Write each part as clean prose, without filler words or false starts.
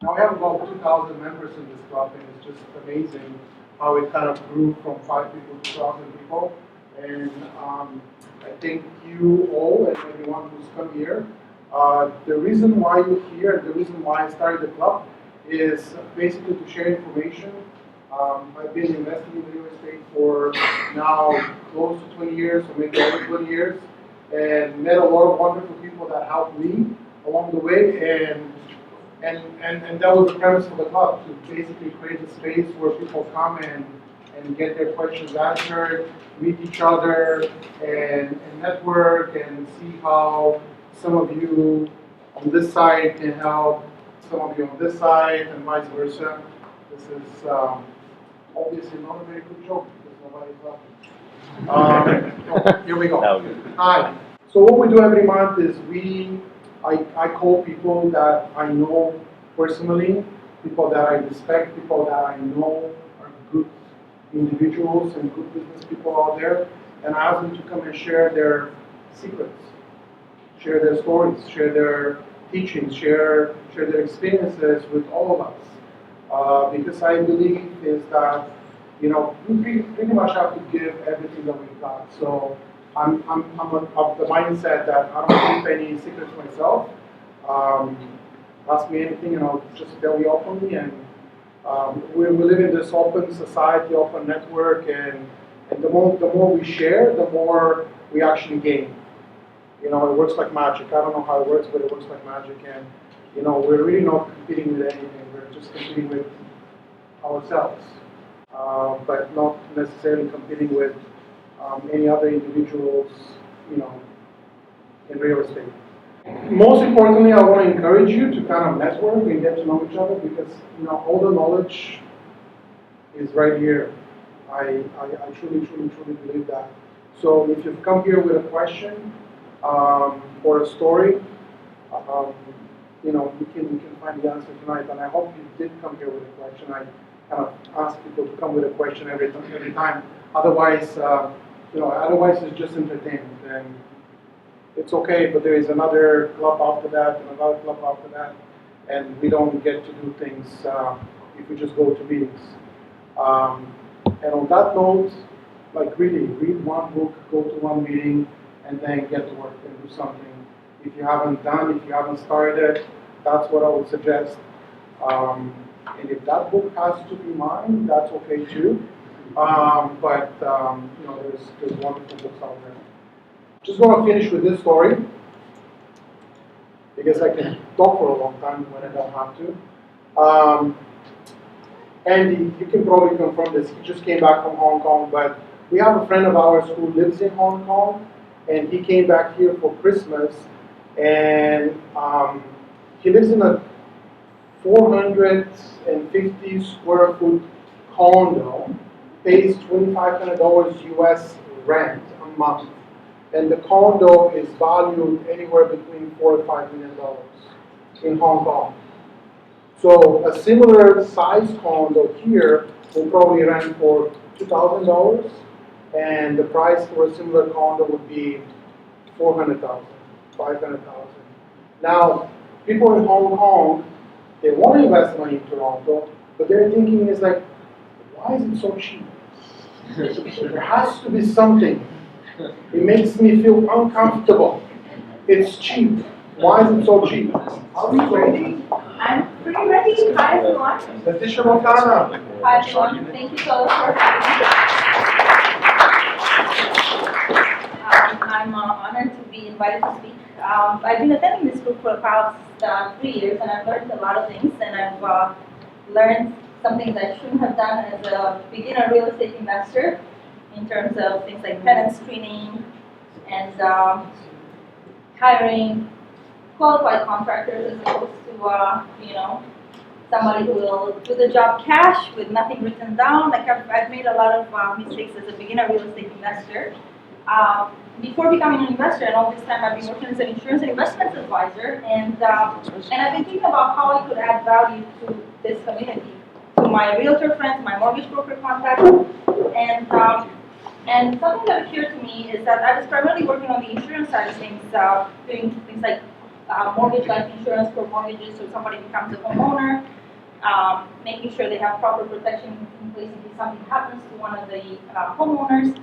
Now we have about 2,000 members in this club, and it's just amazing how it kind of grew from 5 people to 2,000 people. And I think you all and everyone who's come here, the reason why you're here, the reason why I started the club is basically to share information. I've been investing in real estate for now close to 20 years, or maybe over 20 years, and met a lot of wonderful people that helped me along the way. And that was the premise of the club, to basically create a space where people come and get their questions answered, meet each other, and network, and see how some of you on this side can help some of you on this side, and vice versa. This is obviously not a very good joke because nobody's laughing. Here we go. Hi. So what we do every month is I call people that I know personally, people that I respect, people that I know are good individuals and good business people out there, and I ask them to come and share their secrets, share their stories, share their teachings, share their experiences with all of us. Because I believe is that, you know, we pretty much have to give everything that we've got. So I'm of the mindset that I don't keep any secrets myself. Ask me anything, and I'll just tell you openly. And we live in this open society, open network, and the more we share, the more we actually gain. You know, it works like magic. I don't know how it works, but it works like magic. And you know, we're really not competing with anything. We're just competing with ourselves, but not necessarily competing with any other individuals, you know, in real estate. Most importantly, I want to encourage you to kind of network and get to know each other, because you know all the knowledge is right here. I truly believe that. So if you've come here with a question or a story, you know, we can find the answer tonight. And I hope you did come here with a question. I kind of ask people to come with a question every time. Otherwise, you know, otherwise it's just entertainment, and it's okay. But there is another club after that, and another club after that, and we don't get to do things if we just go to meetings. And on that note, like really, read one book, go to one meeting, and then get to work and do something. If you haven't started it, that's what I would suggest. And if that book has to be mine, that's okay too. But you know, there's wonderful books out there. Just want to finish with this story, because I can talk for a long time when I don't have to. Andy, you can probably confirm this. He just came back from Hong Kong, but we have a friend of ours who lives in Hong Kong, and he came back here for Christmas, and he lives in a 450 square foot condo, pays $2,500 US rent a month, and the condo is valued anywhere between $4 to $5 million in Hong Kong. So a similar size condo here will probably rent for $2,000, and the price for a similar condo would be $400,000, $500,000. Now, people in Hong Kong, they want to invest money in Toronto, but their thinking is like, why is it so cheap? There has to be something. It makes me feel uncomfortable. It's cheap. Why is it so cheap? Are you ready? I'm pretty ready. Hi, everyone. Letitia Montana. Hi, everyone. Thank you so much for having me. I'm honored to be invited to speak. I've been attending this group for the past 3 years, and I've learned a lot of things, and I've learned some things I shouldn't have done as a beginner real estate investor, in terms of things like tenant screening and hiring qualified contractors as opposed to, you know, somebody who will do the job cash with nothing written down. Like I've made a lot of mistakes as a beginner real estate investor. Before becoming an investor, and all this time I've been working as an insurance and investment advisor, and I've been thinking about how I could add value to this community, to my realtor friends, my mortgage broker contacts, and something that occurred to me is that I was primarily working on the insurance side of things, doing things like mortgage life insurance for mortgages, so somebody becomes a homeowner, making sure they have proper protection in place in case something happens to one of the homeowners.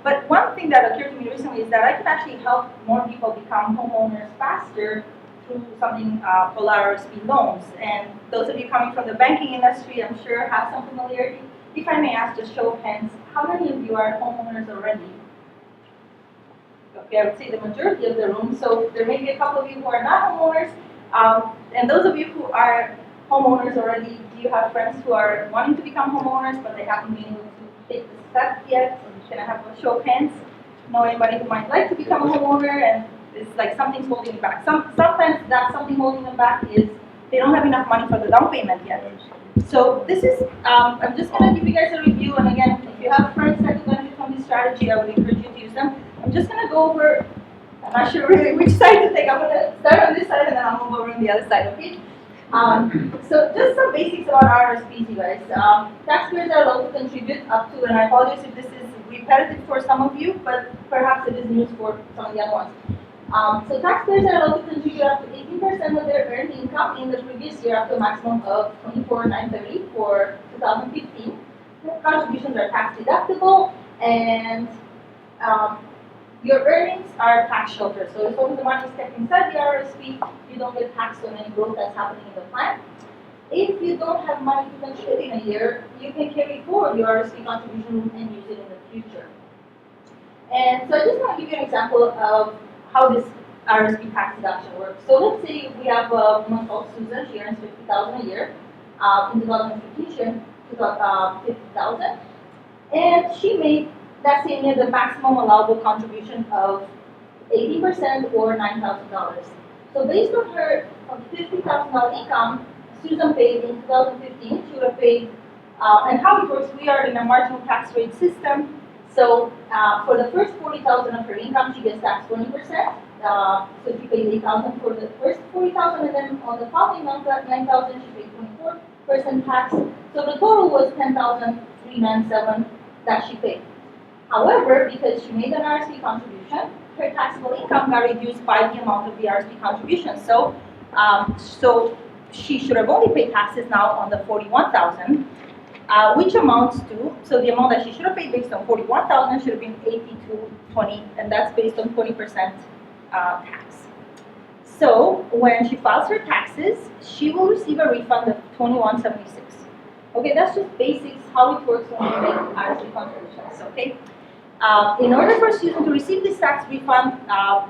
But one thing that occurred to me recently is that I could actually help more people become homeowners faster through something called RRSP loans. And those of you coming from the banking industry, I'm sure have some familiarity. If I may ask, just show of hands, how many of you are homeowners already? Okay, I would say the majority of the room. So there may be a couple of you who are not homeowners. And those of you who are homeowners already, do you have friends who are wanting to become homeowners, but they haven't been able to take the step yet? Can I have a show of hands? Know anybody who might like to become a homeowner and it's like something's holding them back. Sometimes that something holding them back is they don't have enough money for the down payment yet. So this is, I'm just going to give you guys a review, and again, if you have friends that could benefit from this strategy, I would encourage you to use them. I'm just going to go over, I'm not sure really which side to take. I'm going to start on this side and then I'll move over on the other side, okay? So just some basics about RRSPs, you guys. Taxpayers are allowed to contribute up to, and I apologize if this is repetitive for some of you, but perhaps it is news for some of the other ones. So taxpayers are allowed to contribute up to 18% of their earned income in the previous year up to a maximum of $24,930 for 2015. Contributions are tax deductible, and your earnings are tax sheltered. So as long as the money is kept inside the RRSP, you don't get taxed on any growth that's happening in the plan. If you don't have money to contribute in a year, you can carry forward your RRSP contribution and use it in the future. And so I just want to give you an example of how this RRSP tax deduction works. So let's say we have a woman called Susan. She earns $50,000 a year. In 2015, she earned $50,000, and she made that same year the maximum allowable contribution of 80% or $9,000. So based on her $50,000 income, Susan paid in 2015. She would have paid, and how it works, we are in a marginal tax rate system. So for the first $40,000 of her income, she gets taxed 20%. So she paid $8,000 for the first $40,000, and then on the following $9,000, she paid 24% tax. So the total was $10,397 that she paid. However, because she made an RSP contribution, her taxable income got reduced by the amount of the RSP contribution. So, so she should have only paid taxes now on the $41,000. Which amounts to, so the amount that she should have paid based on $41,000 should have been $82.20, and that's based on 20% tax. So when she files her taxes, she will receive a refund of $21.76. Okay, that's just basics how it works when you make RSP contributions. Okay. In order for Susan to receive this tax refund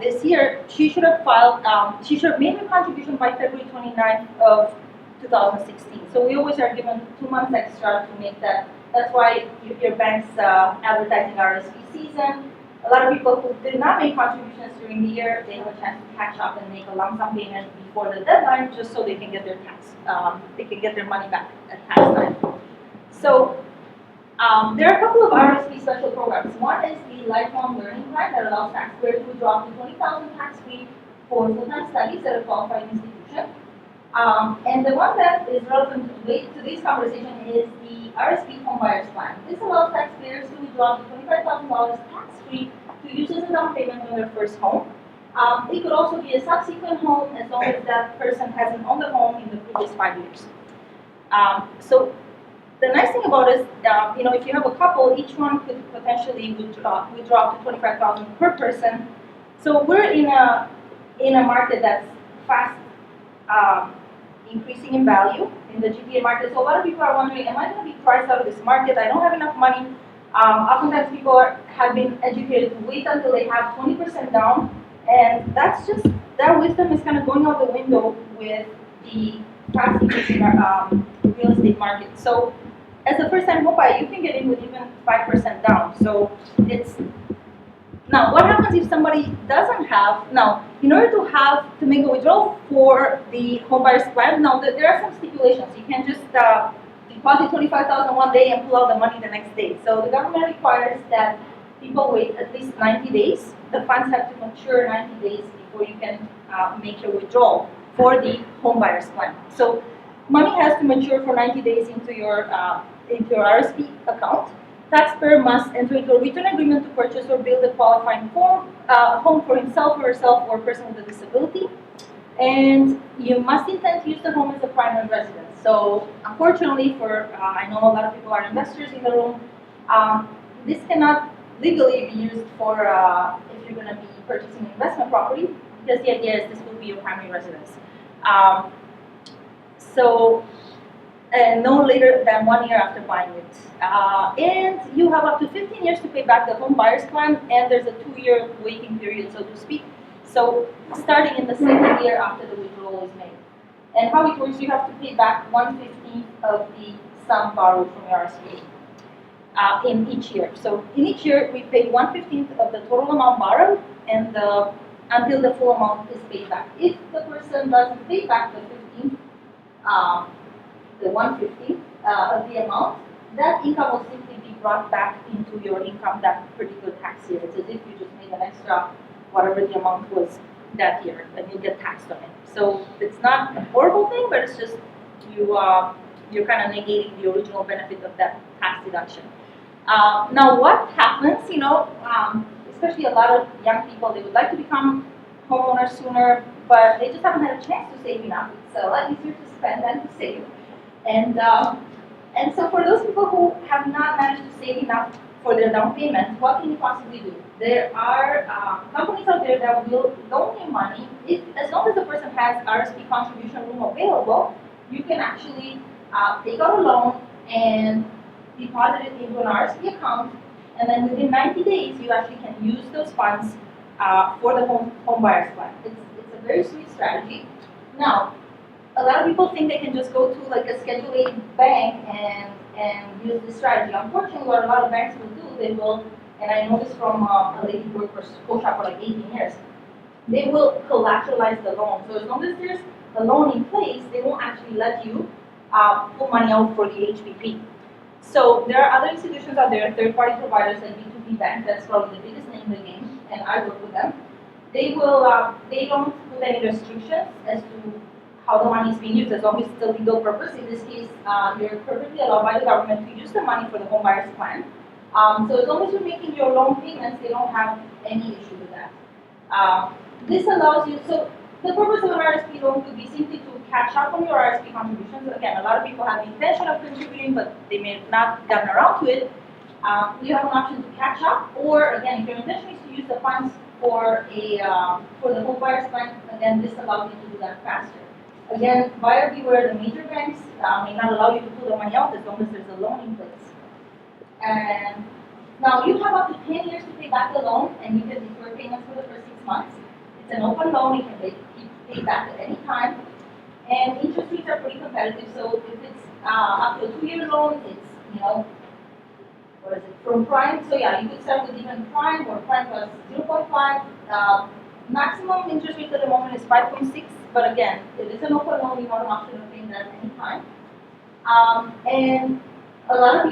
this year, she should have filed. She should have made her contribution by February 29th of 2016. So we always are given 2 months extra to make that. That's why your bank's advertising RSP season. A lot of people who did not make contributions during the year, they have a chance to catch up and make a lump sum payment before the deadline, just so they can get their tax. They can get their money back at tax time. So there are a couple of RSP special programs. One is the Lifelong Learning Plan that allows taxpayers to draw up to $20,000 tax-free for full-time studies at a qualified institution. And the one that is relevant to this conversation is the RSP Homebuyers Plan. This allows taxpayers to withdraw up to $25,000 tax-free to use as a down payment on their first home. It could also be a subsequent home as long as that person hasn't owned the home in the previous 5 years. So the nice thing about it is, you know, if you have a couple, each one could potentially withdraw up to $25,000 per person. So we're in a market that's fast increasing in value in the GTA market. So a lot of people are wondering, am I going to be priced out of this market? I don't have enough money. Oftentimes people have been educated to wait until they have 20% down, and that's just, that wisdom is kind of going out the window with the fast increasing real estate market. So as a first-time homebuyer, you can get in with even 5% down. So it's, now what happens if somebody doesn't have, now in order to make a withdrawal for the homebuyer's plan, now there are some stipulations. You can't just deposit $25,000 one day and pull out the money the next day. So the government requires that people wait at least 90 days. The funds have to mature 90 days before you can make your withdrawal for the homebuyer's plan. So money has to mature for 90 days into your RSP account. taxpayer must enter into a written agreement to purchase or build a qualifying home for himself or herself or a person with a disability. And you must intend to use the home as a primary residence. So unfortunately I know a lot of people are investors in the room, this cannot legally be used for if you're going to be purchasing an investment property, because the idea is this will be your primary residence. No later than 1 year after buying it. And you have up to 15 years to pay back the home buyer's plan, and there's a 2-year waiting period, so to speak. So starting in the second year after the withdrawal is made. And how it works, you have to pay back 1/15 of the sum borrowed from your RSP in each year. So in each year, we pay 1/15 of the total amount borrowed, and until the full amount is paid back. If the person doesn't pay back the 15th, the 1/15 of the amount, that income will simply be brought back into your income that particular tax year. It's as if you just made an extra, whatever the amount was that year, and you get taxed on it. So it's not a horrible thing, but it's just you're kind of negating the original benefit of that tax deduction. Now, what happens? Especially a lot of young people, they would like to become homeowners sooner, but they just haven't had a chance to save enough. It's a lot easier to spend than to save. And so for those people who have not managed to save enough for their down payment, what can you possibly do? There are companies out there that will loan you money. As long as the person has RSP contribution room available, you can actually take out a loan and deposit it into an RSP account, and then within 90 days, you actually can use those funds for the home buyer's plan. It's a very sweet strategy. Now, a lot of people think they can just go to like a Schedule A bank and use this strategy. Unfortunately, what a lot of banks will do, they will, and I know this from a lady who worked for Scotia for like 18 years, they will collateralize the loan. So as long as there's a loan in place, they won't actually let you pull money out for the HPP. So there are other institutions out there, third-party providers and B2B banks, that's probably the biggest name in the game, and I work with them. They don't put any restrictions as to how the money is being used, as long as it's a legal purpose. In this case, you're perfectly allowed by the government to use the money for the home buyer's plan. So as long as you're making your loan payments, they don't have any issue with that. This allows you, so the purpose of an RSP loan could be simply to catch up on your RSP contributions. Again, a lot of people have the intention of contributing, but they may have not gotten around to it. You have an option to catch up, or again, if your intention is to use the funds for the home buyer's plan, again, this allows you to do that faster. Again, buyer beware, the major banks may not allow you to pull the money out as long as there's a loan in place. And now you have up to 10 years to pay back the loan, and you can defer payments for the first 6 months. It's an open loan, you can be paid back at any time. And interest rates are pretty competitive, so if it's up to a 2-year loan, it's, what is it, from prime? So yeah, you could start with even prime or prime plus 0.5. Maximum interest rate at the moment is 5.6, but again, it is an open loan, you have an option of paying that at any time. And what a lot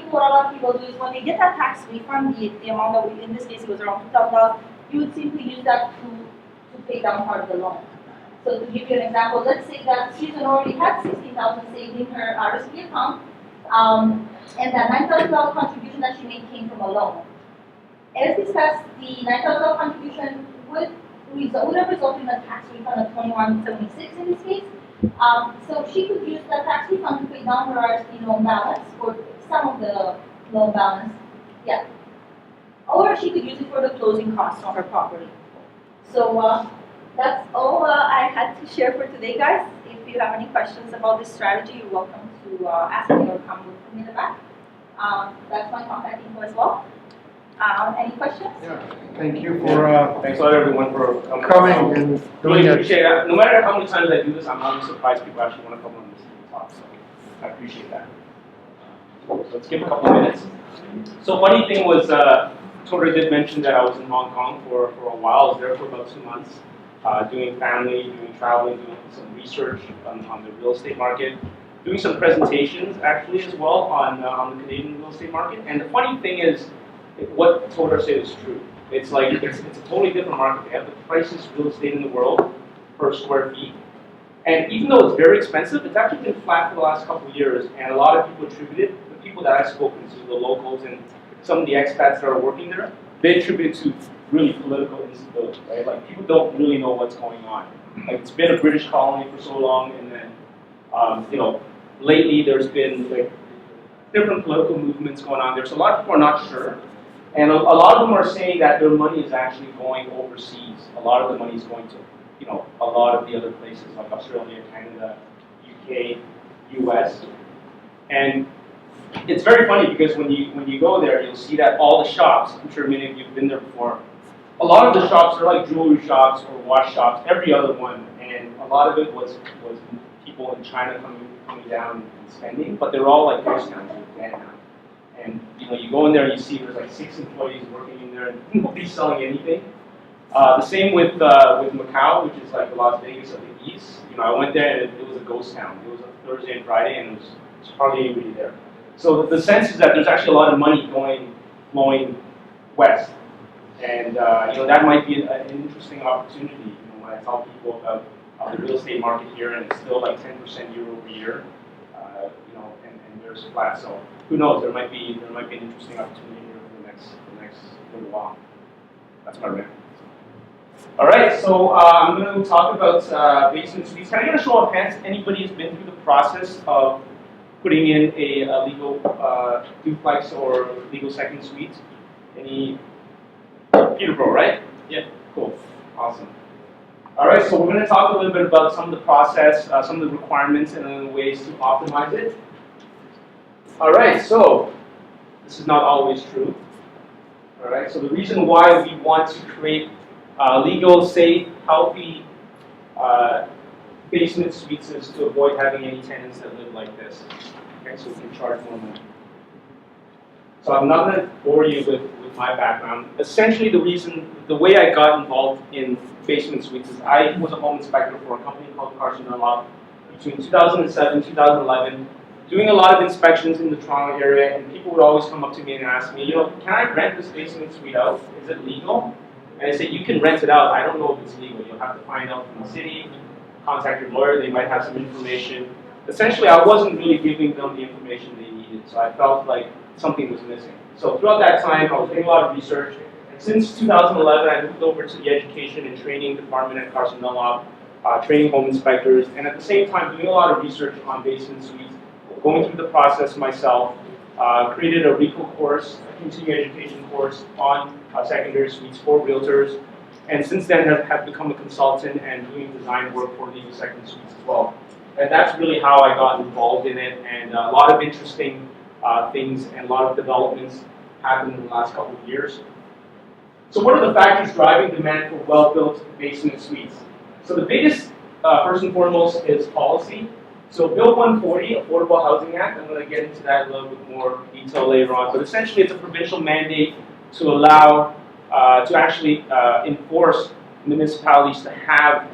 of people do is when they get that tax refund, the amount that in this case it was around $2,000, you would simply use that to pay down part of the loan. So to give you an example, let's say that Susan already had $16,000 saved in her RSP account, and that $9,000 contribution that she made came from a loan. As discussed, the $9,000 contribution would have resulted in a tax refund of $21.76 in this case. So she could use that tax refund to pay down her RSP loan balance, or some of the loan balance, yeah. Or she could use it for the closing costs on her property. So that's all I had to share for today, guys. If you have any questions about this strategy, you're welcome to ask me or come with me in the back. That's my contact info as well. Any questions? Yeah, thank you for thanks a lot, everyone, for coming and doing really it. appreciate it. No matter how many times I do this, I'm always surprised people actually want to come on this talk. So I appreciate that. So let's give a couple of minutes. So funny thing was, Todor did mention that I was in Hong Kong for a while. I was there for about 2 months, doing family, doing traveling, doing some research on the real estate market, doing some presentations actually as well on the Canadian real estate market. And the funny thing is, what Todor said is true. It's like it's a totally different market. They have the priciest real estate in the world per square feet. And even though it's very expensive, it's actually been flat for the last couple of years. And a lot of people attribute it. The people people that I've spoken to, the locals and some of the expats that are working there, they attribute it to really political instability, right? Like people don't really know what's going on. Like it's been a British colony for so long, and then lately there's been like different political movements going on there. So a lot of people are not sure, and a lot of them are saying that their money is actually going overseas. A lot of the money is going to a lot of the other places like Australia, Canada, UK, US, and it's very funny because when you go there, you'll see that all the shops, I'm sure many of you have been there before, a lot of the shops are like jewelry shops or watch shops, every other one, and a lot of it was people in China coming down and spending, but they're all like ghost towns now. And you go in there and you see there's like 6 employees working in there and nobody's selling anything. The same with Macau, which is like the Las Vegas of the East. I went there and it was a ghost town. It was a Thursday and Friday, and it was hardly anybody there. So the sense is that there's actually a lot of money flowing west, and that might be an interesting opportunity. When I tell people about the real estate market here, and it's still like 10% year over year, and there's flat. So who knows? There might be an interesting opportunity here for the next little while. That's my rant. All right, so I'm going to talk about basement suites. Can I get a show of hands? Anybody has been through the process of putting in a legal duplex or legal second suite? Any? Peterborough, right? Yeah, cool, awesome. All right, so we're going to talk a little bit about some of the process, some of the requirements, and then the ways to optimize it. All right, so this is not always true. All right, so the reason why we want to create legal, safe, healthy basement suites is to avoid having any tenants that live like this. Okay, so we can charge more money. So I'm not going to bore you with my background. Essentially, the way I got involved in basement suites is I was a home inspector for a company called Untitled between 2007 and 2011, doing a lot of inspections in the Toronto area, and people would always come up to me and ask me, can I rent this basement suite out? Is it legal? And I said, you can rent it out. I don't know if it's legal. You'll have to find out from the city, contact your lawyer. They might have some information. Essentially, I wasn't really giving them the information they needed, so I felt like something was missing. So throughout that time, I was doing a lot of research. And since 2011, I moved over to the education and training department at Carson Dunlop, training home inspectors, and at the same time doing a lot of research on basement suites, going through the process myself, created a RECO course, a continuing education course on secondary suites for realtors, and since then have become a consultant and doing design work for legal second suites as well. And that's really how I got involved in it, and a lot of interesting things and a lot of developments happened in the last couple of years. So what are the factors driving demand for well-built basement suites? So the biggest, first and foremost, is policy. So Bill 140, Affordable Housing Act, I'm going to get into that a little bit more detail later on, but essentially it's a provincial mandate to allow, to actually enforce municipalities to have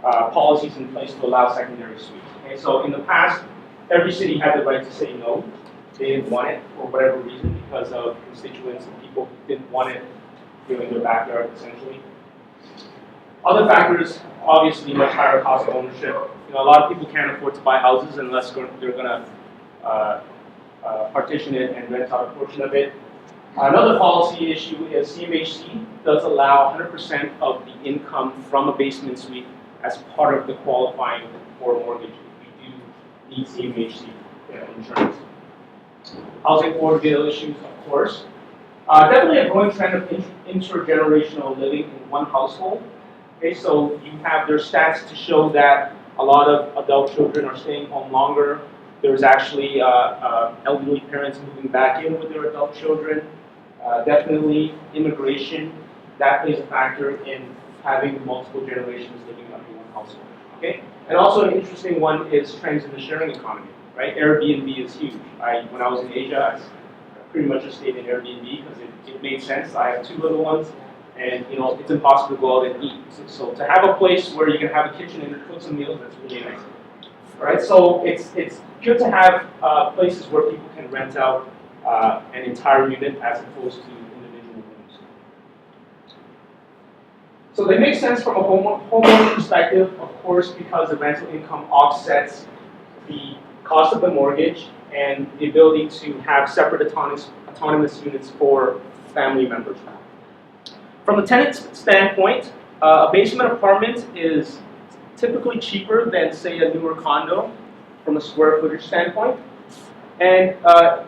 policies in place to allow secondary suites. Okay? So in the past, every city had the right to say no. They didn't want it for whatever reason, because of constituents and people who didn't want it in their backyard, essentially. Other factors, obviously, much higher cost of ownership. A lot of people can't afford to buy houses unless they're going to partition it and rent out a portion of it. Another policy issue is CMHC does allow 100% of the income from a basement suite as part of the qualifying for a mortgage. We do need CMHC insurance. Housing affordability issues, of course. Definitely a growing trend of intergenerational living in one household. Okay, so you have their stats to show that a lot of adult children are staying home longer. There's actually elderly parents moving back in with their adult children. Definitely immigration, that plays a factor in having multiple generations living under one household. Okay, and also an interesting one is trends in the sharing economy. Right, Airbnb is huge. When I was in Asia, I pretty much just stayed in Airbnb because it made sense. I have 2 little ones, and it's impossible to go out and eat. So to have a place where you can have a kitchen and cook some meals, that's really nice. All right, so it's good to have places where people can rent out an entire unit as opposed to individual rooms. So they make sense from a homeowner perspective, of course, because the rental income offsets the cost of the mortgage and the ability to have separate autonomous units for family members. From a tenant standpoint, a basement apartment is typically cheaper than, say, a newer condo from a square footage standpoint. And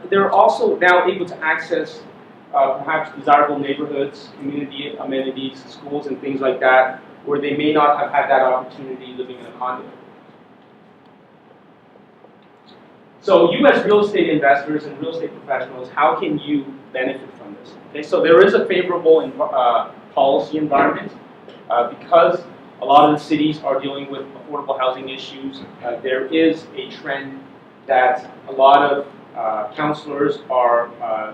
they're also now able to access perhaps desirable neighborhoods, community amenities, schools, and things like that, where they may not have had that opportunity living in a condo. So you as real estate investors and real estate professionals, how can you benefit from this? Okay, so there is a favorable policy environment because a lot of the cities are dealing with affordable housing issues. There is a trend that a lot of counselors are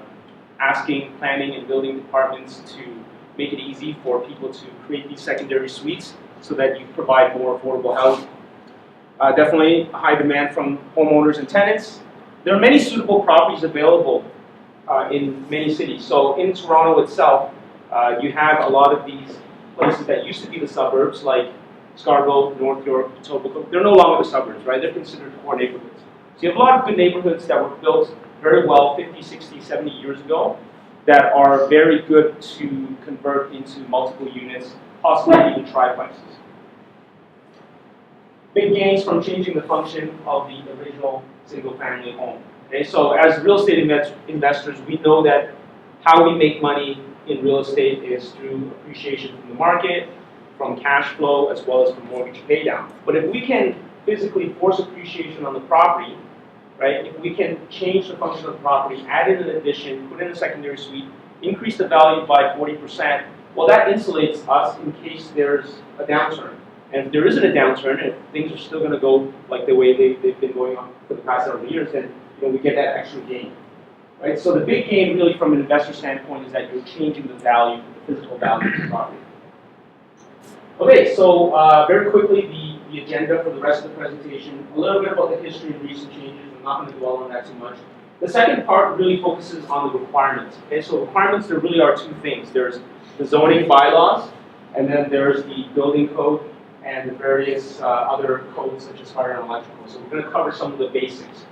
asking planning and building departments to make it easy for people to create these secondary suites so that you provide more affordable housing. Definitely a high demand from homeowners and tenants. There are many suitable properties available in many cities. So in Toronto itself, you have a lot of these places that used to be the suburbs, like Scarborough, North York, Etobicoke. They're no longer the suburbs, right? They're considered core neighborhoods. So you have a lot of good neighborhoods that were built very well 50, 60, 70 years ago that are very good to convert into multiple units, possibly even triplexes. Big gains from changing the function of the original single-family home. Okay, so as real estate investors, we know that how we make money in real estate is through appreciation from the market, from cash flow, as well as from mortgage paydown. But if we can physically force appreciation on the property, right? If we can change the function of the property, add in an addition, put in a secondary suite, increase the value by 40%, well, that insulates us in case there's a downturn. And if there isn't a downturn, and things are still going to go like the way they've been going on for the past several years, then we get that extra gain. Right? So the big gain really from an investor standpoint is that you're changing the value, the physical value of the property. Okay, so very quickly, the agenda for the rest of the presentation, a little bit about the history and recent changes. I'm not going to dwell on that too much. The second part really focuses on the requirements. Okay, so requirements, there really are two things. There's the zoning bylaws, and then there's the building code and the various other codes such as fire and electrical. So we're going to cover some of the basics.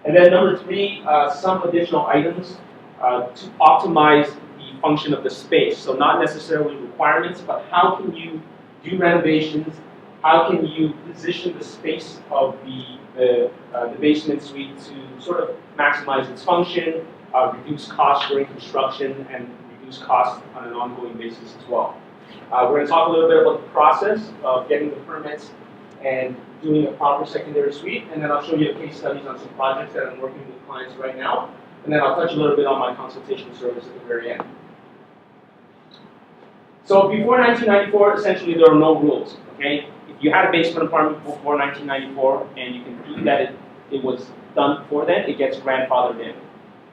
And then number three, some additional items to optimize the function of the space. So not necessarily requirements, but how can you do renovations? How can you position the space of the basement suite to sort of maximize its function, reduce costs during construction, and reduce costs on an ongoing basis as well. We're going to talk a little bit about the process of getting the permits and doing a proper secondary suite, and then I'll show you case studies on some projects that I'm working with clients right now, and then I'll touch a little bit on my consultation service at the very end. So before 1994, essentially there are no rules, okay? If you had a basement apartment before 1994 and you can prove that it was done before then, it gets grandfathered in.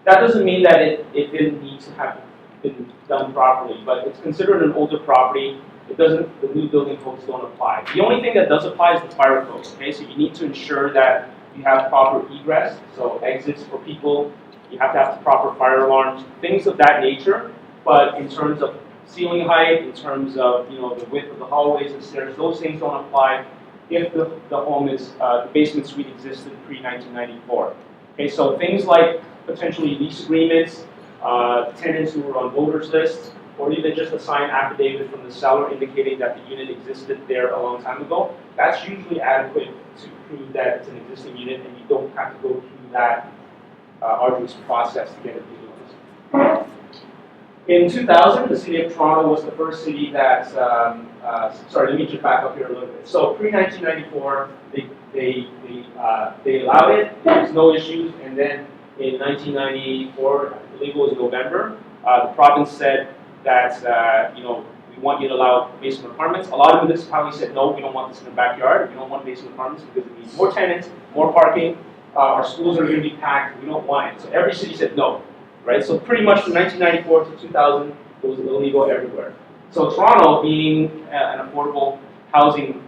That doesn't mean that it didn't need to have been done properly, but it's considered an older property. The new building codes don't apply. The only thing that does apply is the fire code, okay? So you need to ensure that you have proper egress, so exits for people. You have to have the proper fire alarms, things of that nature. But in terms of ceiling height, in terms of the width of the hallways and stairs, those things don't apply if the home is the basement suite existed pre-1994. Okay, so things like potentially lease agreements, tenants who were on voters lists, or even just a signed affidavit from the seller indicating that the unit existed there a long time ago, that's usually adequate to prove that it's an existing unit and you don't have to go through that arduous process to get it legalized. In 2000, the city of Toronto was the first city that, sorry, let me just back up here a little bit. So pre-1994, they allowed it, there was no issues, and then in 1994, I believe it was November, the province said that, we want you to allow basement apartments. A lot of municipalities said, no, we don't want this in the backyard. We don't want basement apartments because it needs more tenants, more parking. Our schools are going to be packed. We don't want it. So every city said no, right? So pretty much from 1994 to 2000, it was illegal everywhere. So Toronto, being an affordable housing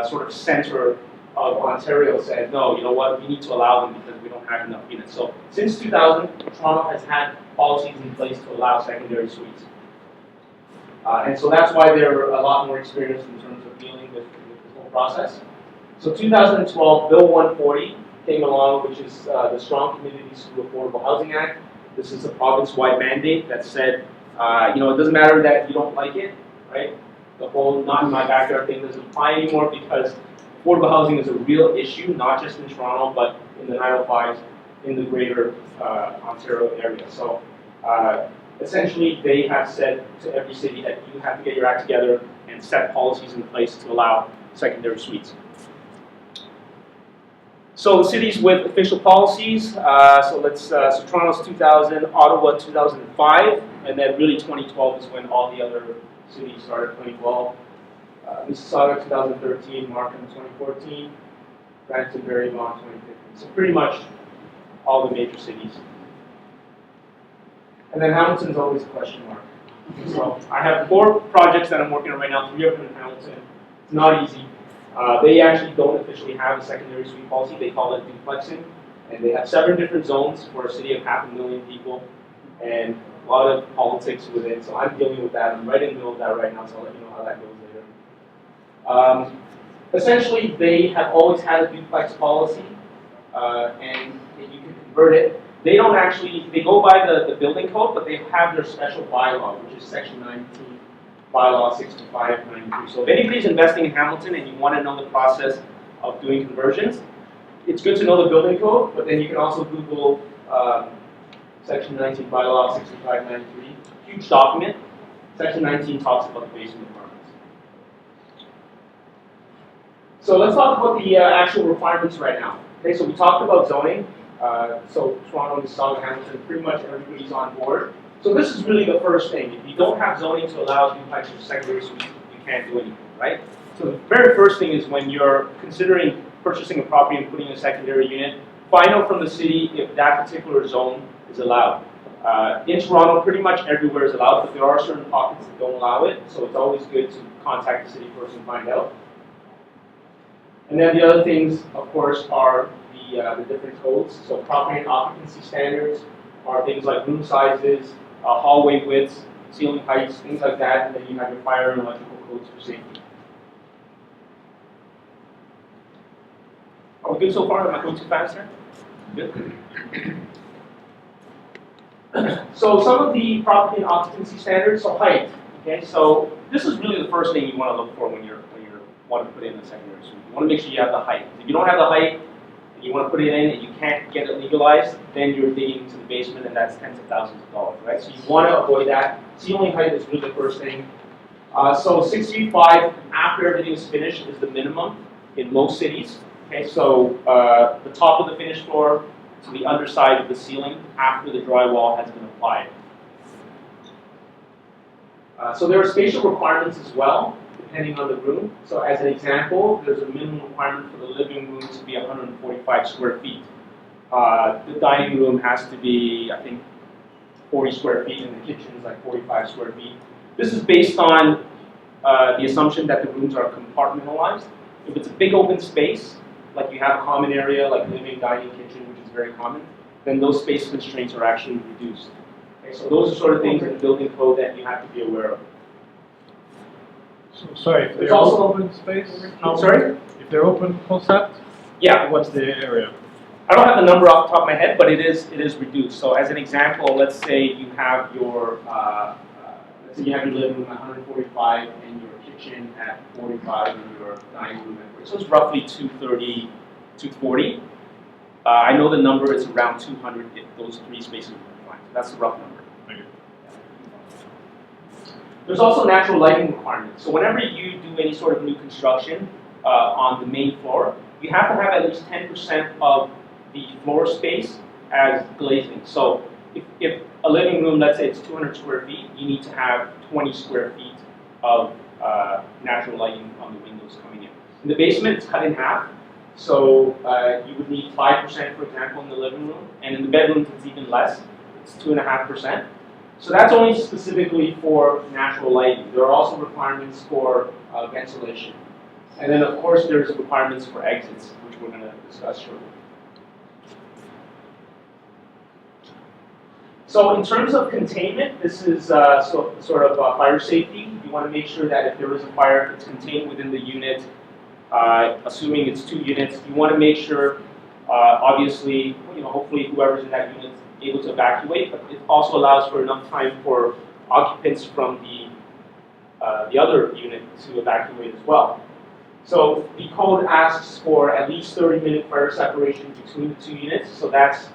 sort of center of Ontario, said, no, you know what, we need to allow them because we don't have enough units. So since 2000, Toronto has had policies in place to allow secondary suites. And so that's why they're a lot more experienced in terms of dealing with this whole process. So 2012, Bill 140 came along, which is the Strong Communities Through Affordable Housing Act. This is a province-wide mandate that said, you know, it doesn't matter that you don't like it, right? The whole not in my backyard thing doesn't apply anymore because affordable housing is a real issue, not just in Toronto, but in the 905s in the greater Ontario area. So essentially, they have said to every city that you have to get your act together and set policies in place to allow secondary suites. So the cities with official policies, so Toronto's 2000, Ottawa 2005, and then really 2012 is when all the other cities started, 2012. Mississauga 2013, Markham 2014, Brampton, Barrie-Vaughan 2015. So pretty much all the major cities. And then Hamilton's always a question mark. So I have 4 projects that I'm working on right now, 3 of them in Hamilton. It's not easy. They actually don't officially have a secondary suite policy. They call it duplexing. And they have 7 different zones for a city of 500,000 people. And a lot of politics with it. So I'm dealing with that. I'm right in the middle of that right now, so I'll let you know how that goes later. Essentially, they have always had a duplex policy. And you can convert it. They don't actually, they go by the building code, but they have their special bylaw, which is section 19, bylaw 6593. So if anybody's investing in Hamilton and you want to know the process of doing conversions, it's good to know the building code, but then you can also Google section 19, bylaw 6593. Huge document. Section 19 talks about the basement requirements. So let's talk about the actual requirements right now. Okay, so we talked about zoning. So Toronto, Mississauga, Hamilton, pretty much everybody's on board. So this is really the first thing. If you don't have zoning to allow duplex or secondary suites, you can't do anything, right? So the very first thing is when you're considering purchasing a property and putting a secondary unit, find out from the city if that particular zone is allowed. In Toronto, pretty much everywhere is allowed, but there are certain pockets that don't allow it. So it's always good to contact the city first and find out. And then the other things, of course, are the different codes. So property and occupancy standards are things like room sizes, hallway widths, ceiling heights, things like that. And then you have your fire and electrical codes for safety. Are we good so far? Am I going too fast here? Good. So some of the property and occupancy standards, so height. Okay, so this is really the first thing you want to look for when you want to put in a secondary suite. You want to make sure you have the height. If you don't have the height, and you want to put it in and you can't get it legalized, then you're digging into the basement and that's tens of thousands of dollars, right? So you want to avoid that. Ceiling height is really the first thing. So 6 feet 5 after everything is finished is the minimum in most cities. Okay, so the top of the finished floor to the underside of the ceiling after the drywall has been applied. So there are spatial requirements as well, depending on the room. So as an example, there's a minimum requirement for the living room to be 145 square feet. The dining room has to be, I think, 40 square feet, and the kitchen is like 45 square feet. This is based on the assumption that the rooms are compartmentalized. If it's a big open space, like you have a common area, like living, dining, kitchen, which is very common, then those space constraints are actually reduced. Okay, so those are sort of things in the building code that you have to be aware of. So, sorry, if There's they're also open space? Sorry? If they're open concept, Yeah. what's the area? I don't have the number off the top of my head, but it is reduced. So as an example, let's say you have your living room at 145 and your kitchen at 45 and your dining room at 40. So it's roughly 230, 240. I know the number is around 200 if those 3 spaces are defined. That's the rough number. Thank you. There's also natural lighting requirements. So whenever you do any sort of new construction on the main floor, you have to have at least 10% of the floor space as glazing. So if a living room, let's say it's 200 square feet, you need to have 20 square feet of natural lighting on the windows coming in. In the basement, it's cut in half. So you would need 5%, for example, in the living room. And in the bedrooms, it's even less. It's 2.5%. So that's only specifically for natural lighting. There are also requirements for ventilation. And then, of course, there's requirements for exits, which we're going to discuss shortly. So in terms of containment, this is sort of fire safety. You want to make sure that if there is a fire, it's contained within the unit. Assuming it's 2 units, you want to make sure Obviously, hopefully whoever's in that unit is able to evacuate, but it also allows for enough time for occupants from the other unit to evacuate as well. So the code asks for at least 30-minute fire separation between the two units, so that's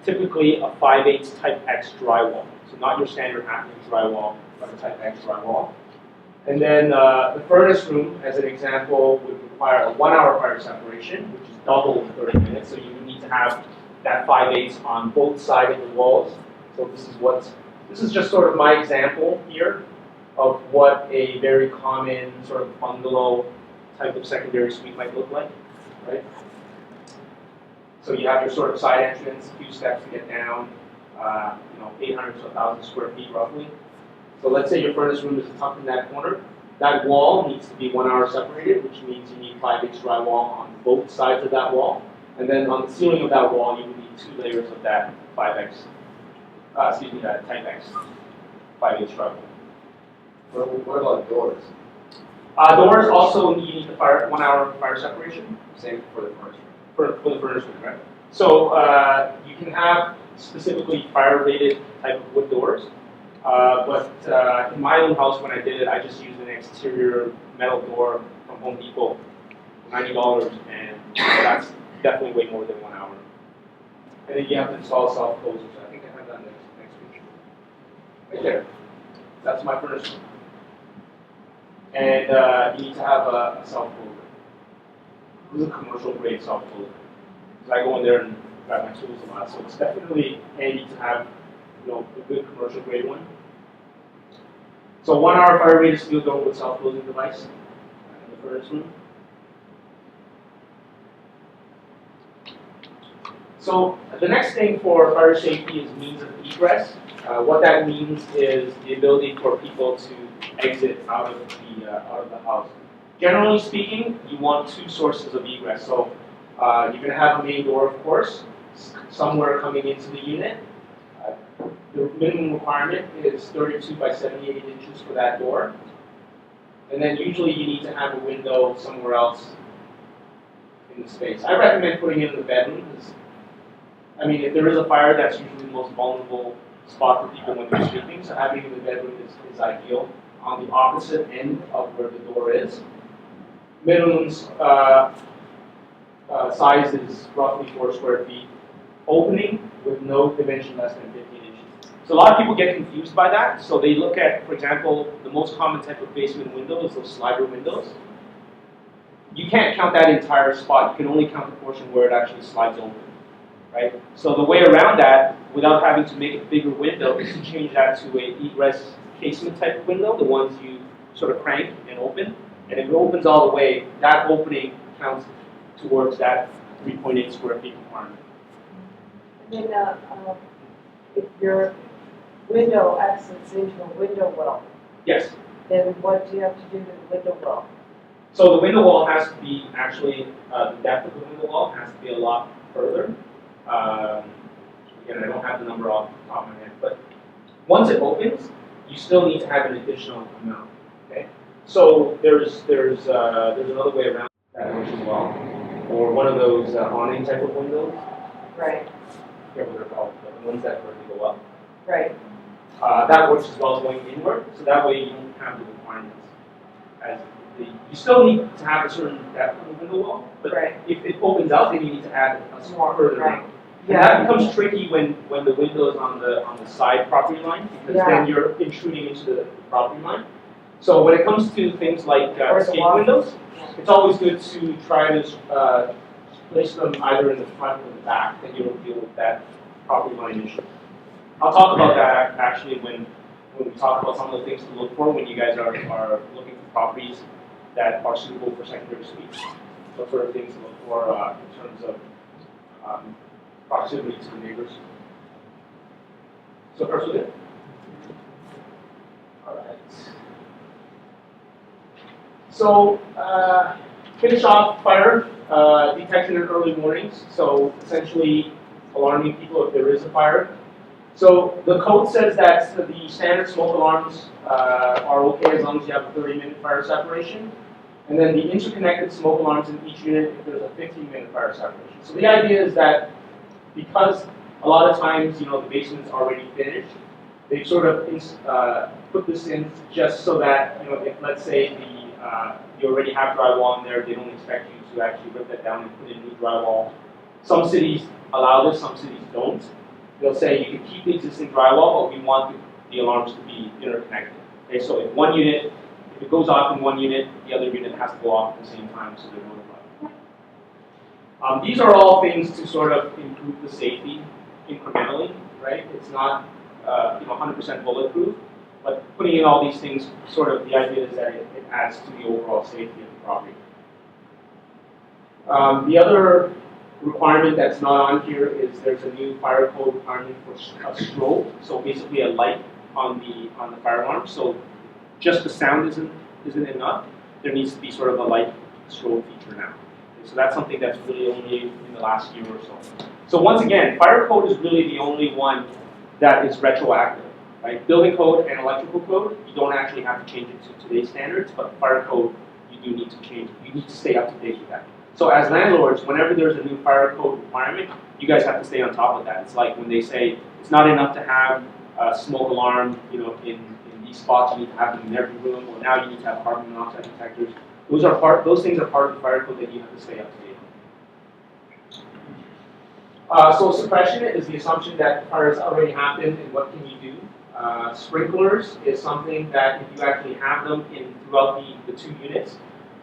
typically a 5/8 type X drywall. So not your standard half-inch drywall, but a type X drywall. And then the furnace room, as an example, would require a 1-hour fire separation, which is double the 30 minutes. So you would need to have that 5/8 on both sides of the walls. So this is just sort of my example here of what a very common sort of bungalow type of secondary suite might look like, right? So you have your sort of side entrance, a few steps to get down, 800 to 1,000 square feet roughly. So let's say your furnace room is tucked in that corner. That wall needs to be 1 hour separated, which means you need 5/8 drywall on both sides of that wall. And then on the ceiling of that wall, you would need 2 layers of that that type X 5/8 drywall. What about doors? Doors also need the 1 hour fire separation. Same for the furnace For the furnace room, right? So you can have specifically fire-rated type of wood doors, but in my own house when I did it, I just used an exterior metal door from Home Depot, $90, and that's definitely way more than 1 hour. And then you have to install self-closers. I think I have that next picture. Right there. That's my furnace room. And you need to have a self-closer. This is a commercial grade self-closer. Because I go in there and grab my tools a lot, so it's definitely handy to have, a good commercial grade one. So 1 hour fire rated steel door with self-closing device in the furnace room. So the next thing for fire safety is means of egress. What that means is the ability for people to exit out of the house. Generally speaking, you want 2 sources of egress. So you're going to have a main door, of course, somewhere coming into the unit. The minimum requirement is 32 by 78 inches for that door. And then usually you need to have a window somewhere else in the space. I recommend putting it in the bedroom. If there is a fire, that's usually the most vulnerable spot for people when they're sleeping. So having it in the bedroom is ideal. On the opposite end of where the door is. Minimum size is roughly 4 square feet. Opening with no dimension less than 15 inches. So a lot of people get confused by that. So they look at, for example, the most common type of basement window is those slider windows. You can't count that entire spot. You can only count the portion where it actually slides open. Right? So the way around that, without having to make a bigger window, is to change that to a egress casement type of window, the ones you sort of crank and open. And if it opens all the way, that opening counts towards that 3.8 square feet requirement. And then if your window exits into a window well, Yes. then what do you have to do to the window well? So the window wall has to be actually, the depth of the window wall has to be a lot further. Again, I don't have the number off the top of my head, but once it opens, you still need to have an additional amount. Okay. So there's another way around that works as well, or one of those awning type of windows. Right, I forget what they're called, but the ones that vertically go up. right. That works as well going inward, so that way you don't have the requirements. You still need to have a certain depth of the window wall, but Right. if it opens out, then you need to add a More, further right. amount. And that becomes tricky when the window is on the side property line, because then you're intruding into the property line. So when it comes to things like Or the escape wall. windows, it's always good to try to place them either in the front or the back, then you don't deal with that property line issue. I'll talk about that actually when we talk about some of the things to look for when you guys are looking for properties that are suitable for secondary suites. What sort of things to look for in terms of proximity to the neighbors. So first with it. All right. So finish off fire detection in early warnings. So essentially alarming people if there is a fire. So the code says that the standard smoke alarms are okay as long as you have a 30-minute fire separation. And then the interconnected smoke alarms in each unit if there's a 15-minute fire separation. So the idea is that because a lot of times, the basement's already finished, they've sort of put this in just so that, if let's say you already have drywall in there, they don't expect you to actually rip that down and put in new drywall. Some cities allow this, some cities don't. They'll say you can keep the existing drywall, but we want the alarms to be interconnected. Okay, so if it goes off in one unit, the other unit has to go off at the same time, so they're notified. These are all things to sort of improve the safety incrementally, right? It's not 100% bulletproof, but putting in all these things, sort of the idea is that it adds to the overall safety of the property. The other requirement that's not on here is there's a new fire code requirement for a strobe, so basically a light on the fire alarm. So just the sound isn't enough. There needs to be sort of a light strobe feature now. Okay, so that's something that's really only in the last year or so. So once again, fire code is really the only one that is retroactive, right? Building code and electrical code, you don't actually have to change it to today's standards, but fire code, you do need to change. You need to stay up to date with that. So as landlords, whenever there's a new fire code requirement, you guys have to stay on top of that. It's like when they say it's not enough to have a smoke alarm, in these spots, you need to have them in every room, or now you need to have carbon monoxide detectors. Those things are part of the fire code that you have to stay up to date on. So suppression is the assumption that fire has already happened, and what can you do? Sprinklers is something that if you actually have them throughout the two units,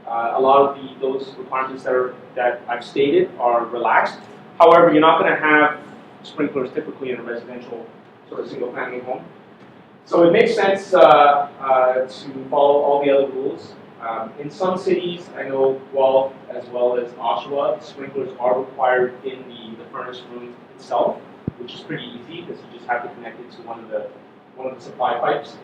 a lot of those requirements that I've stated are relaxed. However, you're not going to have sprinklers typically in a residential sort of single-family home. So it makes sense to follow all the other rules. In some cities, I know Guelph as well as Oshawa, sprinklers are required in the furnace room itself, which is pretty easy because you just have to connect it to one of the supply pipes.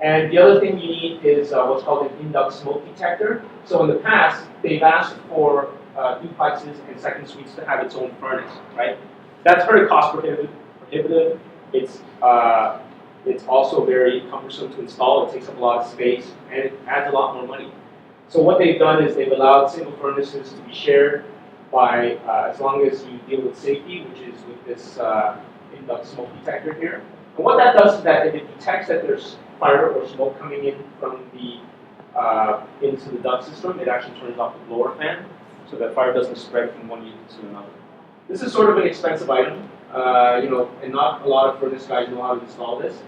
And the other thing you need is what's called an induct smoke detector. So in the past, they've asked for duplexes and second suites to have its own furnace, right? That's very cost prohibitive. It's also very cumbersome to install. It takes up a lot of space, and it adds a lot more money. So what they've done is they've allowed single furnaces to be shared by, as long as you deal with safety, which is with this induct smoke detector here. And what that does is that if it detects that there's fire or smoke coming in from into the duct system, it actually turns off the blower fan so that fire doesn't spread from one unit to another. This is sort of an expensive item, and not a lot of furnace guys know how to install this.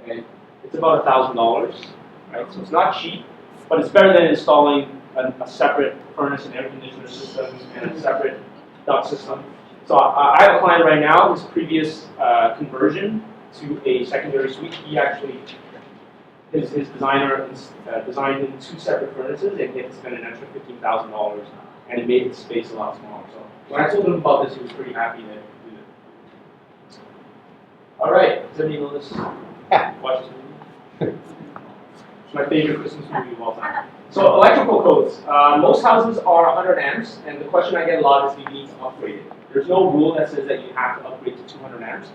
And it's about $1,000, right? So it's not cheap, but it's better than installing a separate furnace and air conditioner system and a separate duct system. So I have a client right now, his previous conversion to a secondary suite, he actually, his designer designed in two separate furnaces, and he had to spend an extra $15,000, and it made the space a lot smaller. So when I told him about this, he was pretty happy to do it. All right, does anybody know this? Watch this movie. It's my favorite Christmas movie of all time. So electrical codes. Most houses are 100 amps, and the question I get a lot is, do you need to upgrade it? There's no rule that says that you have to upgrade to 200 amps.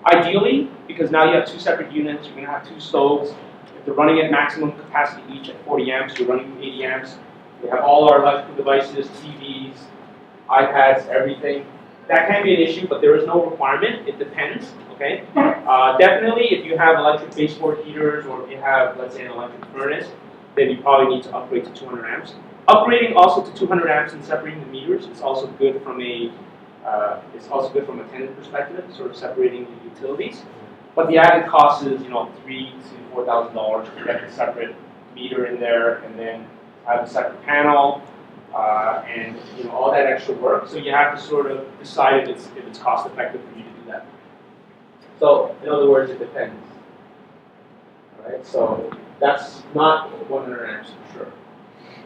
Ideally, because now you have two separate units, you're going to have two stoves. If they're running at maximum capacity each at 40 amps, you're running 80 amps. We have all our electrical devices, TVs, iPads, everything. That can be an issue, but there is no requirement. It depends, okay? Definitely, if you have electric baseboard heaters or if you have, let's say, an electric furnace, then you probably need to upgrade to 200 amps. Upgrading also to 200 amps and separating the meters is also good from a tenant perspective, sort of separating the utilities. But the added cost is, $3,000 to $4,000 to get a separate meter in there, and then have a separate panel, and all that extra work. So you have to sort of decide if it's cost effective for you to do that. So in other words, it depends. All right. So that's not 100 amps for sure.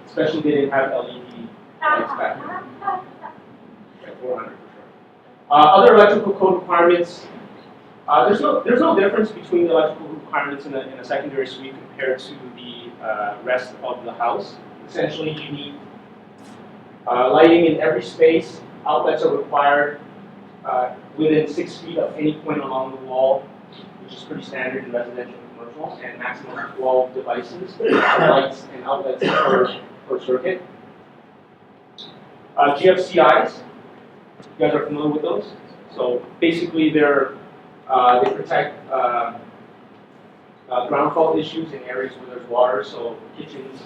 Especially if they didn't have LED lights back then. Like 400 for sure. Other electrical code requirements. There's no difference between the electrical requirements in a secondary suite compared to the rest of the house. Essentially, you need lighting in every space. Outlets are required within 6 feet of any point along the wall. which is pretty standard in residential and commercial, and maximum 12 devices, lights and outlets per circuit. GFCIs, you guys are familiar with those? So basically they protect ground fault issues in areas where there's water, so kitchens,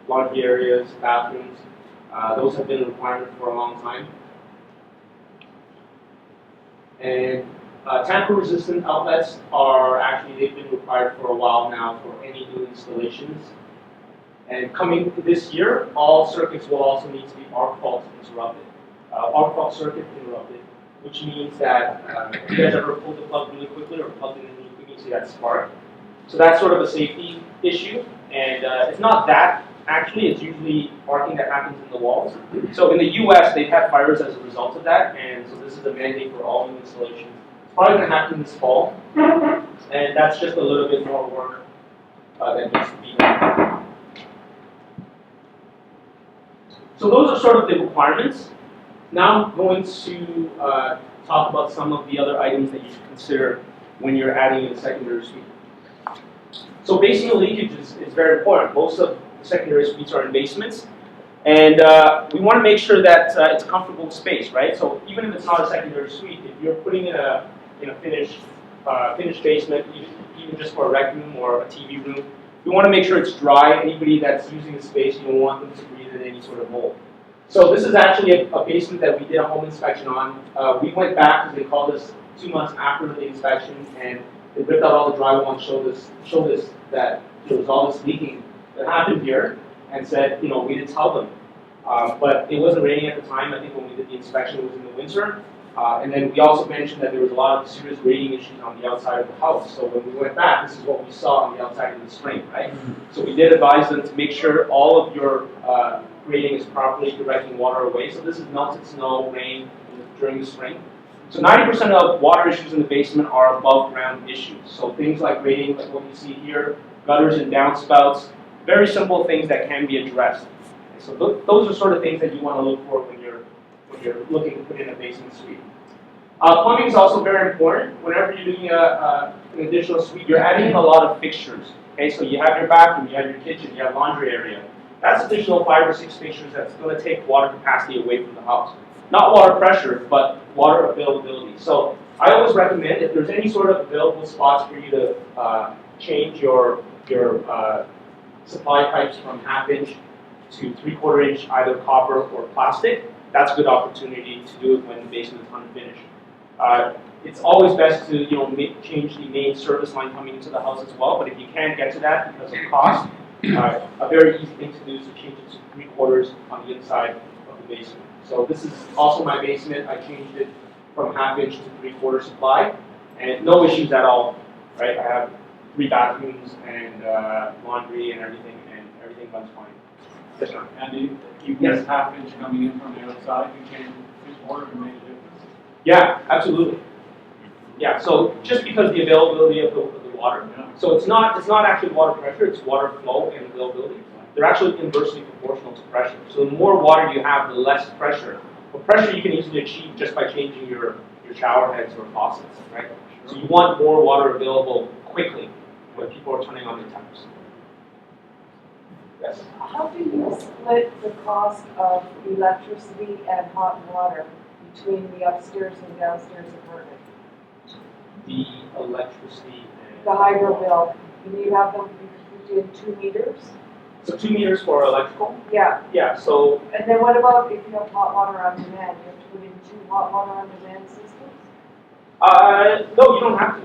laundry areas, bathrooms. Those have been a requirement for a long time. And tamper-resistant outlets they've been required for a while now for any new installations. And coming this year, all circuits will also need to be arc fault interrupted. Arc fault circuit interrupted, which means that if you guys ever pulled the plug really quickly or plugged it in really quickly, you see that spark. So that's sort of a safety issue, and it's not that. Actually, it's usually arcing that happens in the walls. So in the U.S., they've had fires as a result of that, and so this is a mandate for all new installations. It's probably going to happen this fall, and that's just a little bit more work that needs to be done. So those are sort of the requirements. Now I'm going to talk about some of the other items that you should consider when you're adding in a secondary suite. So basement leakage is very important. Most of the secondary suites are in basements, and we want to make sure that it's a comfortable space, right? So even if it's not a secondary suite, if you're putting in a finished basement, even just for a rec room or a TV room, we want to make sure it's dry. Anybody that's using the space, you don't want them to breathe in any sort of mold. So this is actually a basement that we did a home inspection on. We went back because they called us 2 months after the inspection, and they ripped out all the drywall and showed us that there was all this leaking that happened here, and said, we didn't tell them. But it wasn't raining at the time. I think when we did the inspection, it was in the winter. And then we also mentioned that there was a lot of serious grading issues on the outside of the house. So when we went back, this is what we saw on the outside in the spring, right? So we did advise them to make sure all of your grading is properly directing water away. So this is melted snow, rain during the spring. So 90% of water issues in the basement are above ground issues. So things like grading, like what you see here, gutters and downspouts, very simple things that can be addressed. So those are sort of things that you want to look for when you're looking to put in a basement suite. Plumbing is also very important. Whenever you're doing an additional suite, you're adding in a lot of fixtures. Okay, so you have your bathroom, you have your kitchen, you have laundry area. That's additional 5 or 6 fixtures that's going to take water capacity away from the house. Not water pressure, but water availability. So I always recommend, if there's any sort of available spots for you to change your supply pipes from 1/2 inch to 3/4 inch, either copper or plastic, that's a good opportunity to do it when the basement is unfinished. It's always best to change the main service line coming into the house as well, but if you can't get to that because of cost, a very easy thing to do is to change it to 3/4 on the inside of the basement. So this is also my basement. I changed it from 1/2 inch to 3/4 supply, and no issues at all, right? I have 3 bathrooms and laundry and everything runs fine. Yes, sir. And even Yes. this 1/2 inch coming in from the outside, you can use water to make a difference. Yeah, absolutely. Yeah, so just because the availability of the water. Yeah. So it's not actually water pressure, it's water flow and availability. They're actually inversely proportional to pressure. So the more water you have, the less pressure. But pressure you can easily achieve just by changing your shower heads or faucets, right? So you want more water available quickly when people are turning on their taps. Yes. How do you split the cost of electricity and hot water between the upstairs and downstairs apartment? The electricity and The hydro bill, do you have them put in 2 meters? So 2 meters for electrical. Yeah, Yeah. So and then what about if you have hot water on demand? You have to put in 2 hot water on demand systems? no, you don't have to.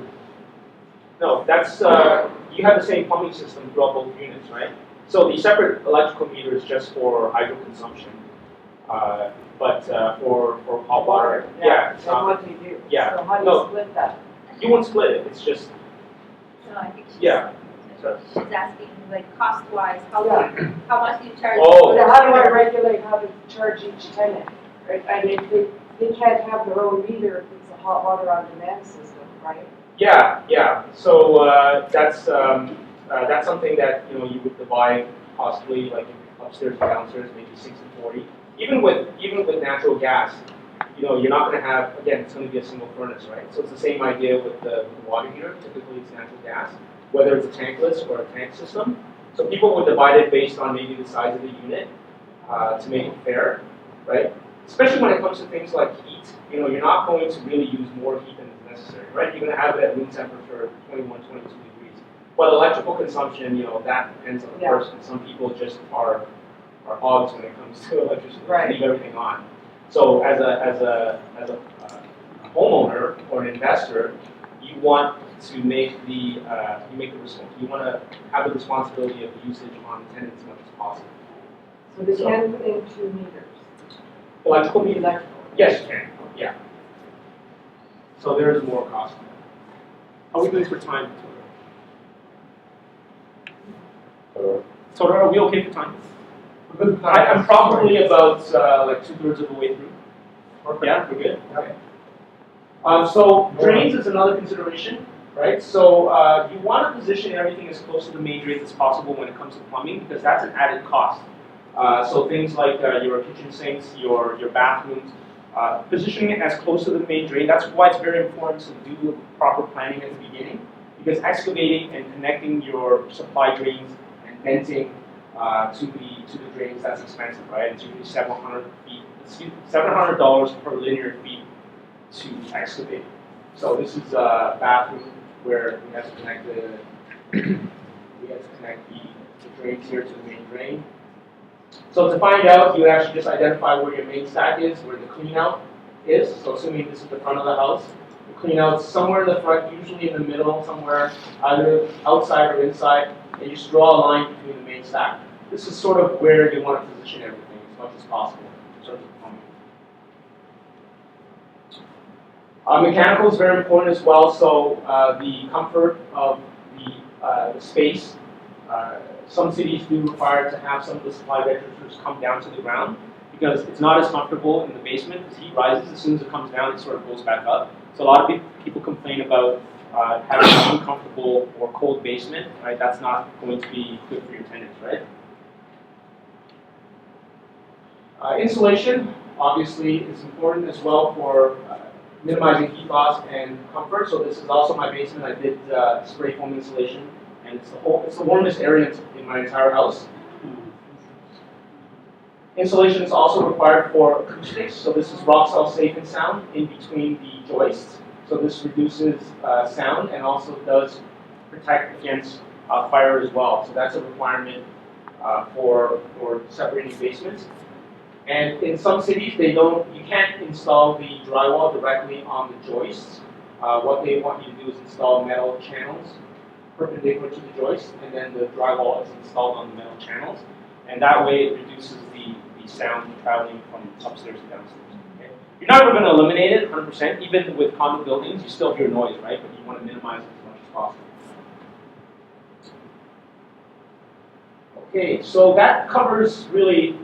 No, that's you have the same plumbing system throughout both units, right? So the separate electrical meter is just for hydro consumption, but for hot water, yeah, it's Then not. what do you do? Yeah, So how do no. you split that? You won't split it. It's just So I think yeah. she's asking, like, cost-wise, how Yeah. much do you charge? Oh. So how do I regulate how to charge each tenant? Right? And if they can't have their own meter if it's a hot water on demand system, right? Yeah. So that's something that you would divide possibly like upstairs and downstairs, maybe 60-40. Even with natural gas, you're not going to have, again, it's going to be a single furnace, right? So it's the same idea with the water heater. Typically, it's natural gas, whether it's a tankless or a tank system. So people would divide it based on maybe the size of the unit to make it fair, right? Especially when it comes to things like heat, you're not going to really use more heat than is necessary, right? You're going to have it at room temperature, 21, 22 degrees. But electrical consumption, that depends on the person. Some people just are hogs when it comes to electricity. Right. Leave everything on. So as a homeowner or an investor, you want to make you want to have the responsibility of usage on the tenant as much as possible. So they can put in 2 meters. Electrical meters? Electrical. Yes, you can. Yeah. So there is more cost. How are we doing for time? Todor, are we okay for time? I'm probably about like 2/3 of the way through. Perfect. Yeah, we're good. Okay. So drains is another consideration, right? So you want to position everything as close to the main drains as possible when it comes to plumbing, because that's an added cost. So things like your kitchen sinks, your bathrooms, positioning it as close to the main drain. That's why it's very important to do proper planning at the beginning, because excavating and connecting your supply drains and venting to the drains, that's expensive, right? It's usually $700 per linear feet to excavate. So this is a bathroom where we have to connect the drains here to the main drain. So to find out, you actually just identify where your main stack is, where the clean out is. So assuming this is the front of the house, the clean out's somewhere in the front, usually in the middle, somewhere either outside or inside, and you just draw a line between the main stack. This is sort of where you want to position everything as much as possible in terms of plumbing. Mechanical is very important as well, so the comfort of the space. Some cities do require to have some of the supply registers come down to the ground, because it's not as comfortable in the basement because heat rises. As soon as it comes down, it sort of goes back up. So a lot of people complain about having an uncomfortable or cold basement, right? That's not going to be good for your tenants, right? Insulation, obviously, is important as well for minimizing heat loss and comfort. So this is also my basement. I did spray foam insulation, and it's the warmest area in my entire house. Insulation is also required for acoustics. So this is rock salt safe and sound in between the joists. So this reduces sound and also does protect against fire as well. So that's a requirement for separating basements. And in some cities, you can't install the drywall directly on the joists. What they want you to do is install metal channels perpendicular to the joist, and then the drywall is installed on the metal channels. And that way it reduces the sound traveling from upstairs to downstairs. Okay? You're not going to eliminate it 100%. Even with condo buildings, you still hear noise, right? But you want to minimize it as much as possible. Okay, so that covers really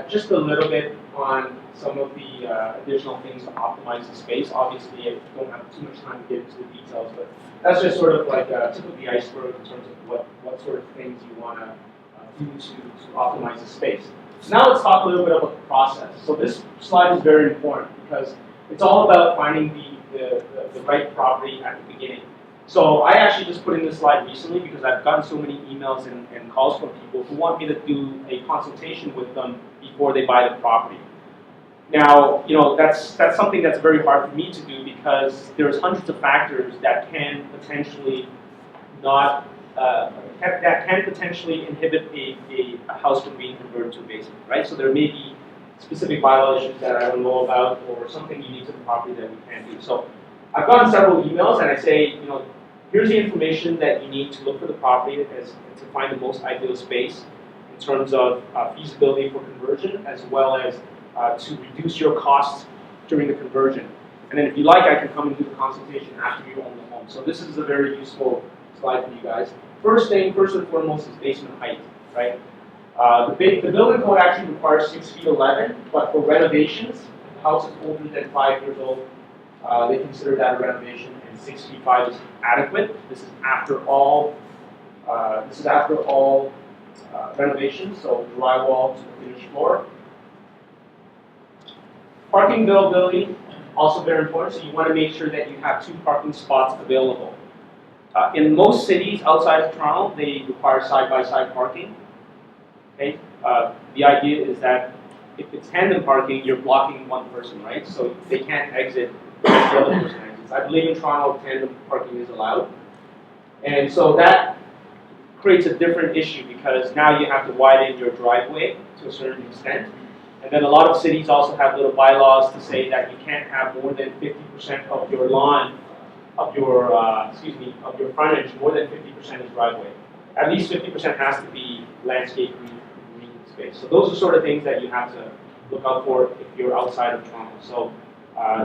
just a little bit on some of the additional things to optimize the space. Obviously, I don't have too much time to get into the details, but that's just sort of like tip of the iceberg in terms of what sort of things you want to do to optimize the space. So now let's talk a little bit about the process. So this slide is very important because it's all about finding the right property at the beginning. So I actually just put in this slide recently because I've gotten so many emails and calls from people who want me to do a consultation with them before they buy the property. Now, that's something that's very hard for me to do because there's hundreds of factors that can potentially inhibit a house from being converted to a basement, right? So there may be specific violations that I don't know about or something unique to the property that we can't do. So I've gotten several emails and I say, here's the information that you need to look for the property to find the most ideal space in terms of feasibility for conversion, as well as to reduce your costs during the conversion. And then if you like, I can come and do the consultation after you own the home. So this is a very useful slide for you guys. First and foremost is basement height, right? The building code actually requires 6 feet 11, but for renovations, if the house is older than 5 years old, they consider that a renovation, and 6 feet 5 is adequate. This is after all renovations, so drywall to the finished floor. Parking availability, also very important, so you want to make sure that you have 2 parking spots available. In most cities outside of Toronto, they require side-by-side parking. Okay? The idea is that if it's tandem parking, you're blocking one person, right? So they can't exit as the other person exits. I believe in Toronto, tandem parking is allowed. And so that creates a different issue because now you have to widen your driveway to a certain extent. And then a lot of cities also have little bylaws to say that you can't have more than 50% of your lawn, of your frontage, more than 50% is driveway. At least 50% has to be landscape green space. So those are sort of things that you have to look out for if you're outside of Toronto. So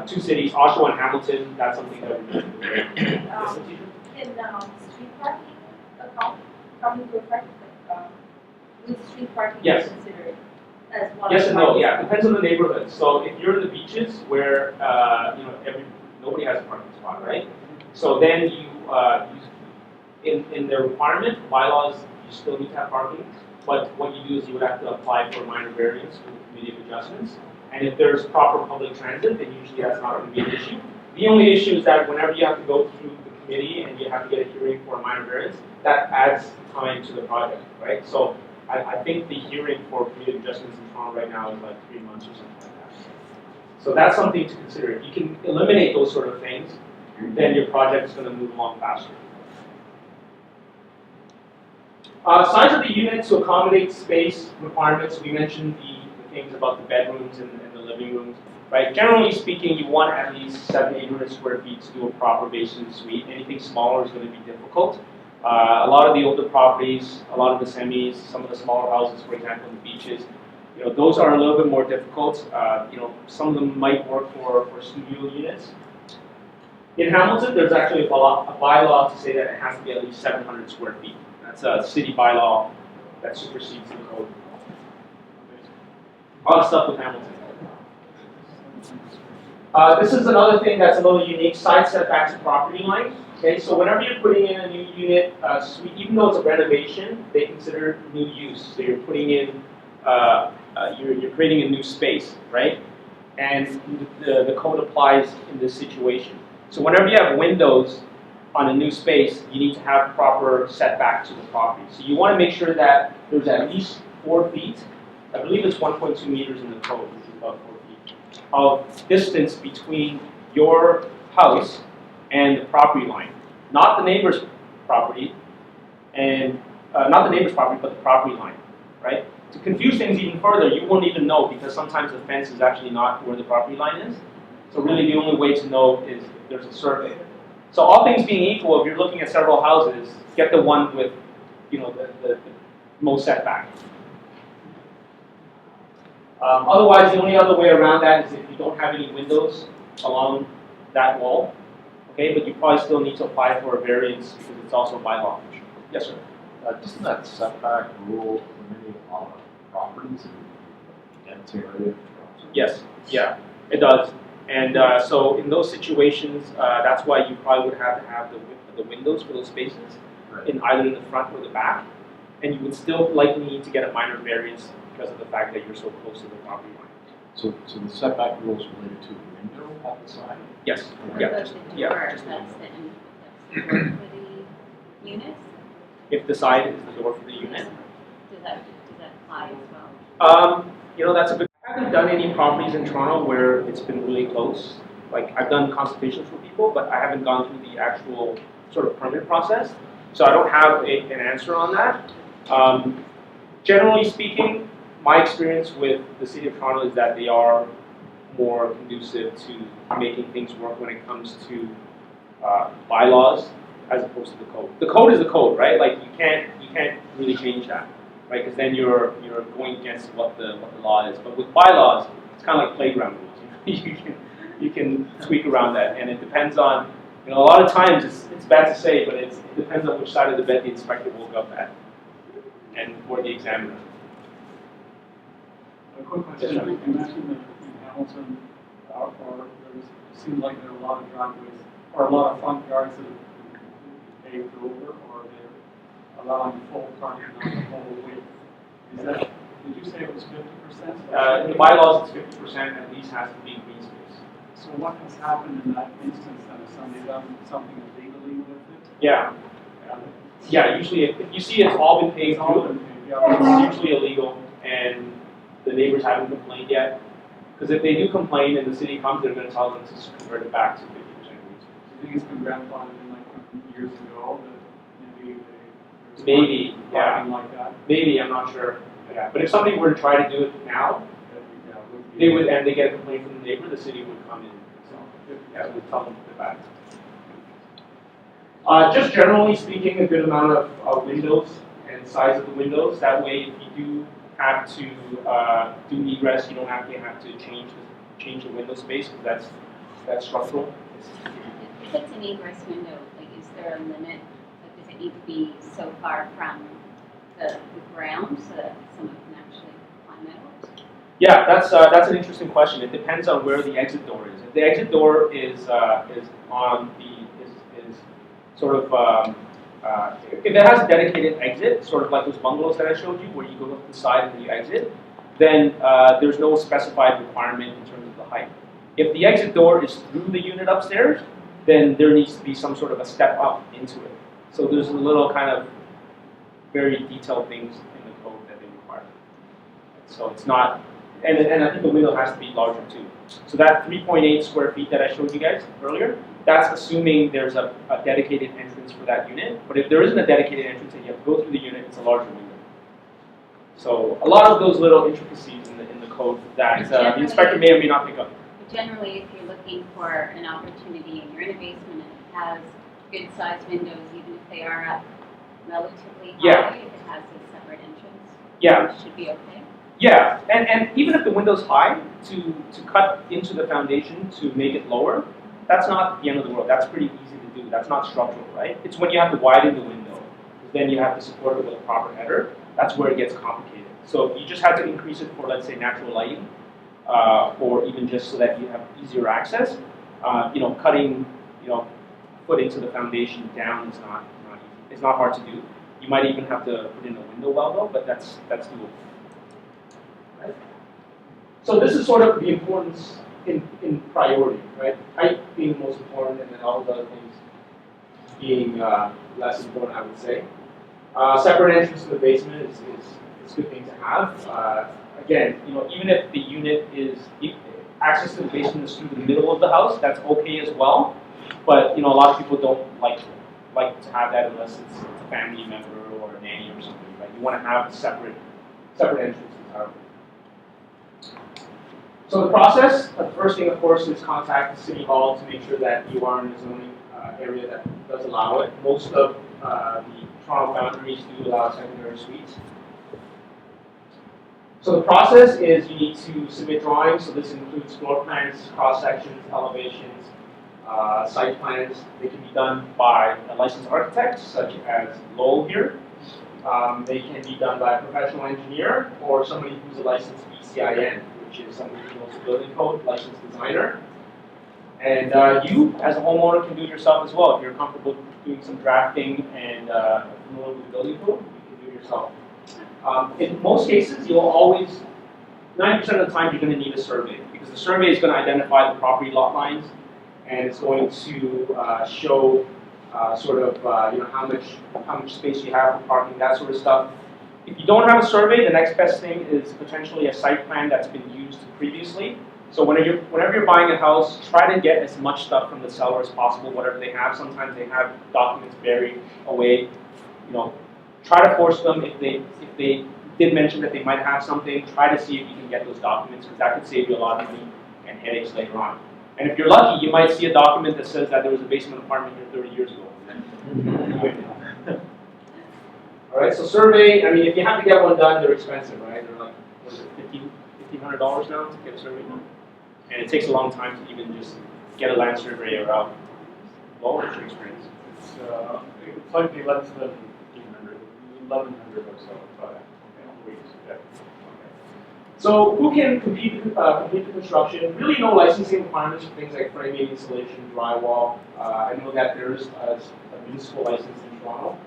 2 cities, Oshawa and Hamilton, that's something that we're doing. Yes, Letitia? Can street parking account come into effect? With street parking Yes. considered as one Yes of and the no, yeah, depends on the neighborhood. So if you're in the beaches where nobody has a parking spot, right? So then in the requirement bylaws, you still need to have parking. But what you do is you would have to apply for a minor variance with the Committee of Adjustments. And if there's proper public transit, then usually that's not going to be an issue. The only issue is that whenever you have to go through the committee and you have to get a hearing for a minor variance, that adds time to the project, right? So I think the hearing for Committee of Adjustments in Toronto right now is like 3 months or something like that. So that's something to consider. If you can eliminate those sort of things, then your project is going to move along faster. Size of the unit to accommodate space requirements. We mentioned the things about the bedrooms and the living rooms. Right? Generally speaking, you want at least 700-800 square feet to do a proper basement suite. Anything smaller is going to be difficult. A lot of the older properties, a lot of the semis, some of the smaller houses, for example, in the beaches, those are a little bit more difficult. Some of them might work for studio units. In Hamilton, there's actually a bylaw to say that it has to be at least 700 square feet. That's a city bylaw that supersedes the code. A lot of stuff with Hamilton. This is another thing that's a little unique, side setbacks to property line. Okay, so whenever you're putting in a new unit, suite, even though it's a renovation, they consider new use. So you're putting in, you're creating a new space, right? And the code applies in this situation. So whenever you have windows on a new space, you need to have proper setback to the property. So you want to make sure that there's at least 4 feet. I believe it's 1.2 meters in the code, which is about 4 feet, of distance between your house and the property line. Not the neighbor's property, and not the neighbor's property, but the property line, right? To confuse things even further, you won't even know because sometimes the fence is actually not where the property line is. So really the only way to know is if there's a survey. So all things being equal, if you're looking at several houses, get the one with, the most setback. Otherwise, the only other way around that is if you don't have any windows along that wall. Okay, but you probably still need to apply for a variance because it's also a bylaw. Yes, sir. Doesn't that setback rule limiting on properties in dense area? Yes, yeah, it does. And so in those situations, that's why you probably would have to have the windows for those spaces, Right. in either in the front or the back. And you would still likely need to get a minor variance because of the fact that you're so close to the property line. So the setback rule is related to the window at the side? Yes, What yeah, about just, the yeah. door? Just That's the door for the units? if the side is the door for the unit. Does that apply as well? That's a good. I haven't done any properties in Toronto where it's been really close. Like I've done consultations for people, but I haven't gone through the actual sort of permit process. So I don't have an answer on that. Generally speaking, my experience with the City of Toronto is that they are more conducive to making things work when it comes to bylaws as opposed to the code. The code is the code, right? Like you can't really change that, right? Because then you're going against what the law is. But with bylaws, it's kind of like playground rules. You can tweak around that, and it depends on. A lot of times it's bad to say, but it depends on which side of the bed the inspector woke up at, and or the examiner. A quick question, you mentioned that in Hamilton, it seems like there are a lot of driveways, or a lot of front yards that have been paved over, or they're allowing full frontage, not the whole width. Is that Did you say it was 50%? In the bylaws, it's 50% at least has to be green space. So what has happened in that instance then? Has somebody done something illegally with it? Yeah. Yeah, usually if you see it's all been paid It's all through, been paid, yeah. it's usually illegal and the neighbors haven't complained yet. Because if they do complain and the city comes, they're going to tell them to convert it back to 50% green space. Do you think it's been grandfathered in like years ago that maybe they Maybe, yeah. something like that? Maybe, I'm not sure. Yeah. But if somebody were to try to do it now, Yeah, would be- they would, and they get a complaint from the neighbor, the city would come in. So, yeah, we'd tell them to put it back. Just generally speaking, a good amount of windows and size of the windows. That way, if you do have to do egress, you don't actually have to change the window space because that's structural. If it's an egress window, like, is there a limit? Like, does it need to be so far from the ground so that someone can actually climb out? Yeah, that's an interesting question. It depends on where the exit door is. If the exit door is on the is sort of if it has a dedicated exit, sort of like those bungalows that I showed you, where you go up the side and you exit, then there's no specified requirement in terms of the height. If the exit door is through the unit upstairs, then there needs to be some sort of a step up into it. So there's a little kind of very detailed things in the code that they require. So it's not, and I think the window has to be larger too. So that 3.8 square feet that I showed you guys earlier, that's assuming there's a dedicated entrance for that unit. But if there isn't a dedicated entrance and you have to go through the unit, it's a larger window. So a lot of those little intricacies in the code that the inspector may or may not pick up. Generally, if you're looking for an opportunity and you're in a basement and it has good sized windows, even if they are up relatively high, Yeah. if it has a separate entrance, Yeah. it should be okay. Yeah, and even if the window's high, to cut into the foundation to make it lower, that's not the end of the world. That's pretty easy to do. That's not structural, right? It's when you have to widen the window, then you have to support it with a proper header. That's where it gets complicated. So if you just had to increase it for, let's say, natural lighting, or even just so that you have easier access, cutting, a foot into the foundation down is not easy. It's not hard to do. You might even have to put in a window well though, but that's doable. Right? So this is sort of the importance in priority, right? Height being the most important, and then all the other things being less important, I would say. Separate entrance to the basement is a good thing to have. Again, even if the unit is access to the basement is through the middle of the house, that's okay as well. But a lot of people don't like to have that unless it's a family member or a nanny or something, right? You want to have separate entrances. So the process, the first thing, of course, is contact the city hall to make sure that you are in a zoning area that does allow it. Most of the Toronto boundaries do allow secondary suites. So the process is you need to submit drawings. So this includes floor plans, cross sections, elevations, site plans. They can be done by a licensed architect, such as Lowell here. They can be done by a professional engineer or somebody who's a licensed BCIN, which is somebody who knows the building code, licensed designer. And you, as a homeowner, can do it yourself as well. If you're comfortable doing some drafting and familiar with the building code, you can do it yourself. In most cases, you'll always, 90% of the time, you're going to need a survey because the survey is going to identify the property lot lines and it's going to show how much space you have for parking, that sort of stuff. If you don't have a survey, the next best thing is potentially a site plan that's been used previously. So whenever you're buying a house, try to get as much stuff from the seller as possible, whatever they have. Sometimes they have documents buried away. Try to force them if they did mention that they might have something. Try to see if you can get those documents because that could save you a lot of money and headaches later on. And if you're lucky, you might see a document that says that there was a basement apartment here 30 years ago. All right, so survey. I mean, if you have to get one done, they're expensive, right? They're like, what is it, $1,500 now to get a survey done, and it takes a long time to even just get a land surveyor out. What was your experience? It's slightly less than 1,100 or so. But, weeks. Yeah. So who can complete the construction? Really no licensing requirements for things like framing, insulation, drywall. I know that there is a municipal license in Toronto.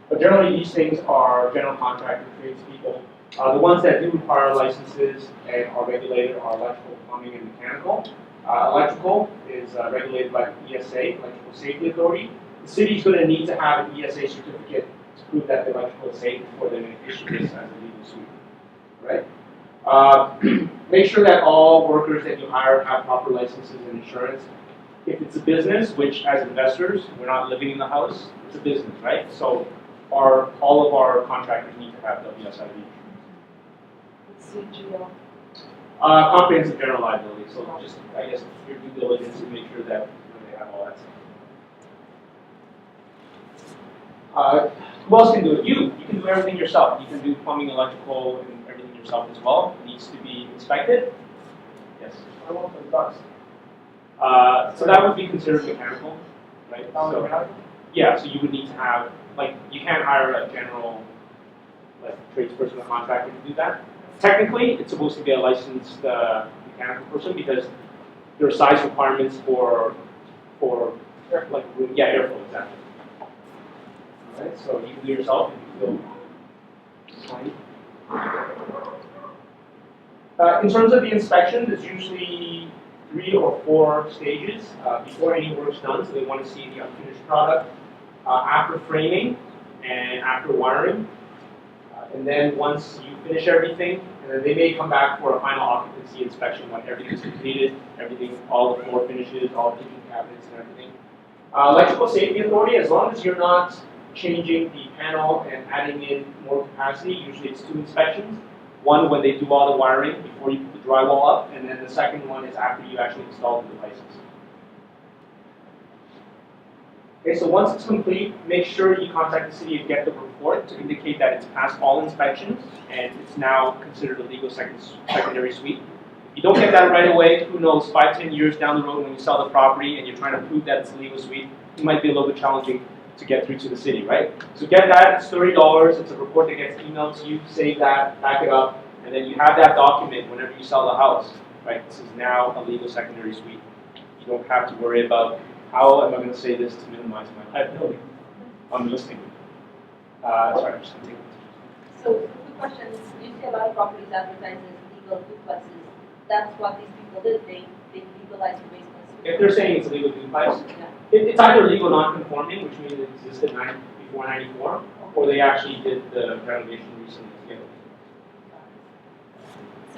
But generally these things are general contractor tradespeople The ones that do require licenses and are regulated are electrical, plumbing, and mechanical. Electrical is regulated by the ESA, Electrical Safety Authority. The city is going to need to have an ESA certificate to prove that the electrical is safe before they're going to issue this as a legal suite, right? Make sure that all workers that you hire have proper licenses and insurance. If it's a business, which as investors, we're not living in the house, it's a business, right? So all of our contractors need to have WSIB insurance. CGL. Comprehensive general liability, so just, I guess, your due diligence to make sure that they have all that stuff. Who else can do it? You can do everything yourself. You can do plumbing, electrical, and everything yourself as well. It needs to be inspected. Yes? I want the ducts. So that would be considered mechanical, right? So, yeah, so you would need to have, like, you can't hire a general, like, tradesperson or contractor to do that. Technically, it's supposed to be a licensed mechanical person because there are size requirements for like, yeah, airflow, exactly. All right, so you can do it yourself if you feel fine. In terms of the inspection, there's usually 3 or 4 stages before any work's done. So they want to see the unfinished product after framing and after wiring. And then once you finish everything, and then they may come back for a final occupancy inspection when everything's completed, everything, all the floor finishes, all the kitchen cabinets and everything. Electrical Safety Authority, as long as you're not changing the panel and adding in more capacity, usually it's 2 inspections. One when they do all the wiring before you put the drywall up, and then the second one is after you actually install the devices. Okay, so once it's complete, make sure you contact the city and get the report to indicate that it's passed all inspections and it's now considered a legal secondary suite. If you don't get that right away, who knows, 5-10 years down the road when you sell the property and you're trying to prove that it's a legal suite, it might be a little bit challenging to get through to the city, right? So get that, it's $30, it's a report that gets emailed to you, save that, back it up, and then you have that document whenever you sell the house, right? This is now a legal secondary suite. You don't have to worry about how am I going to say this to minimize my liability on listing. Sorry, just something. So, quick question, you see a lot of properties advertised as legal duplexes. That's what these people did, they legalized the basement suite. If they're saying it's a legal duplex, Yeah. it's either legal non-conforming, which means it existed before 94, or they actually did the renovation recently together.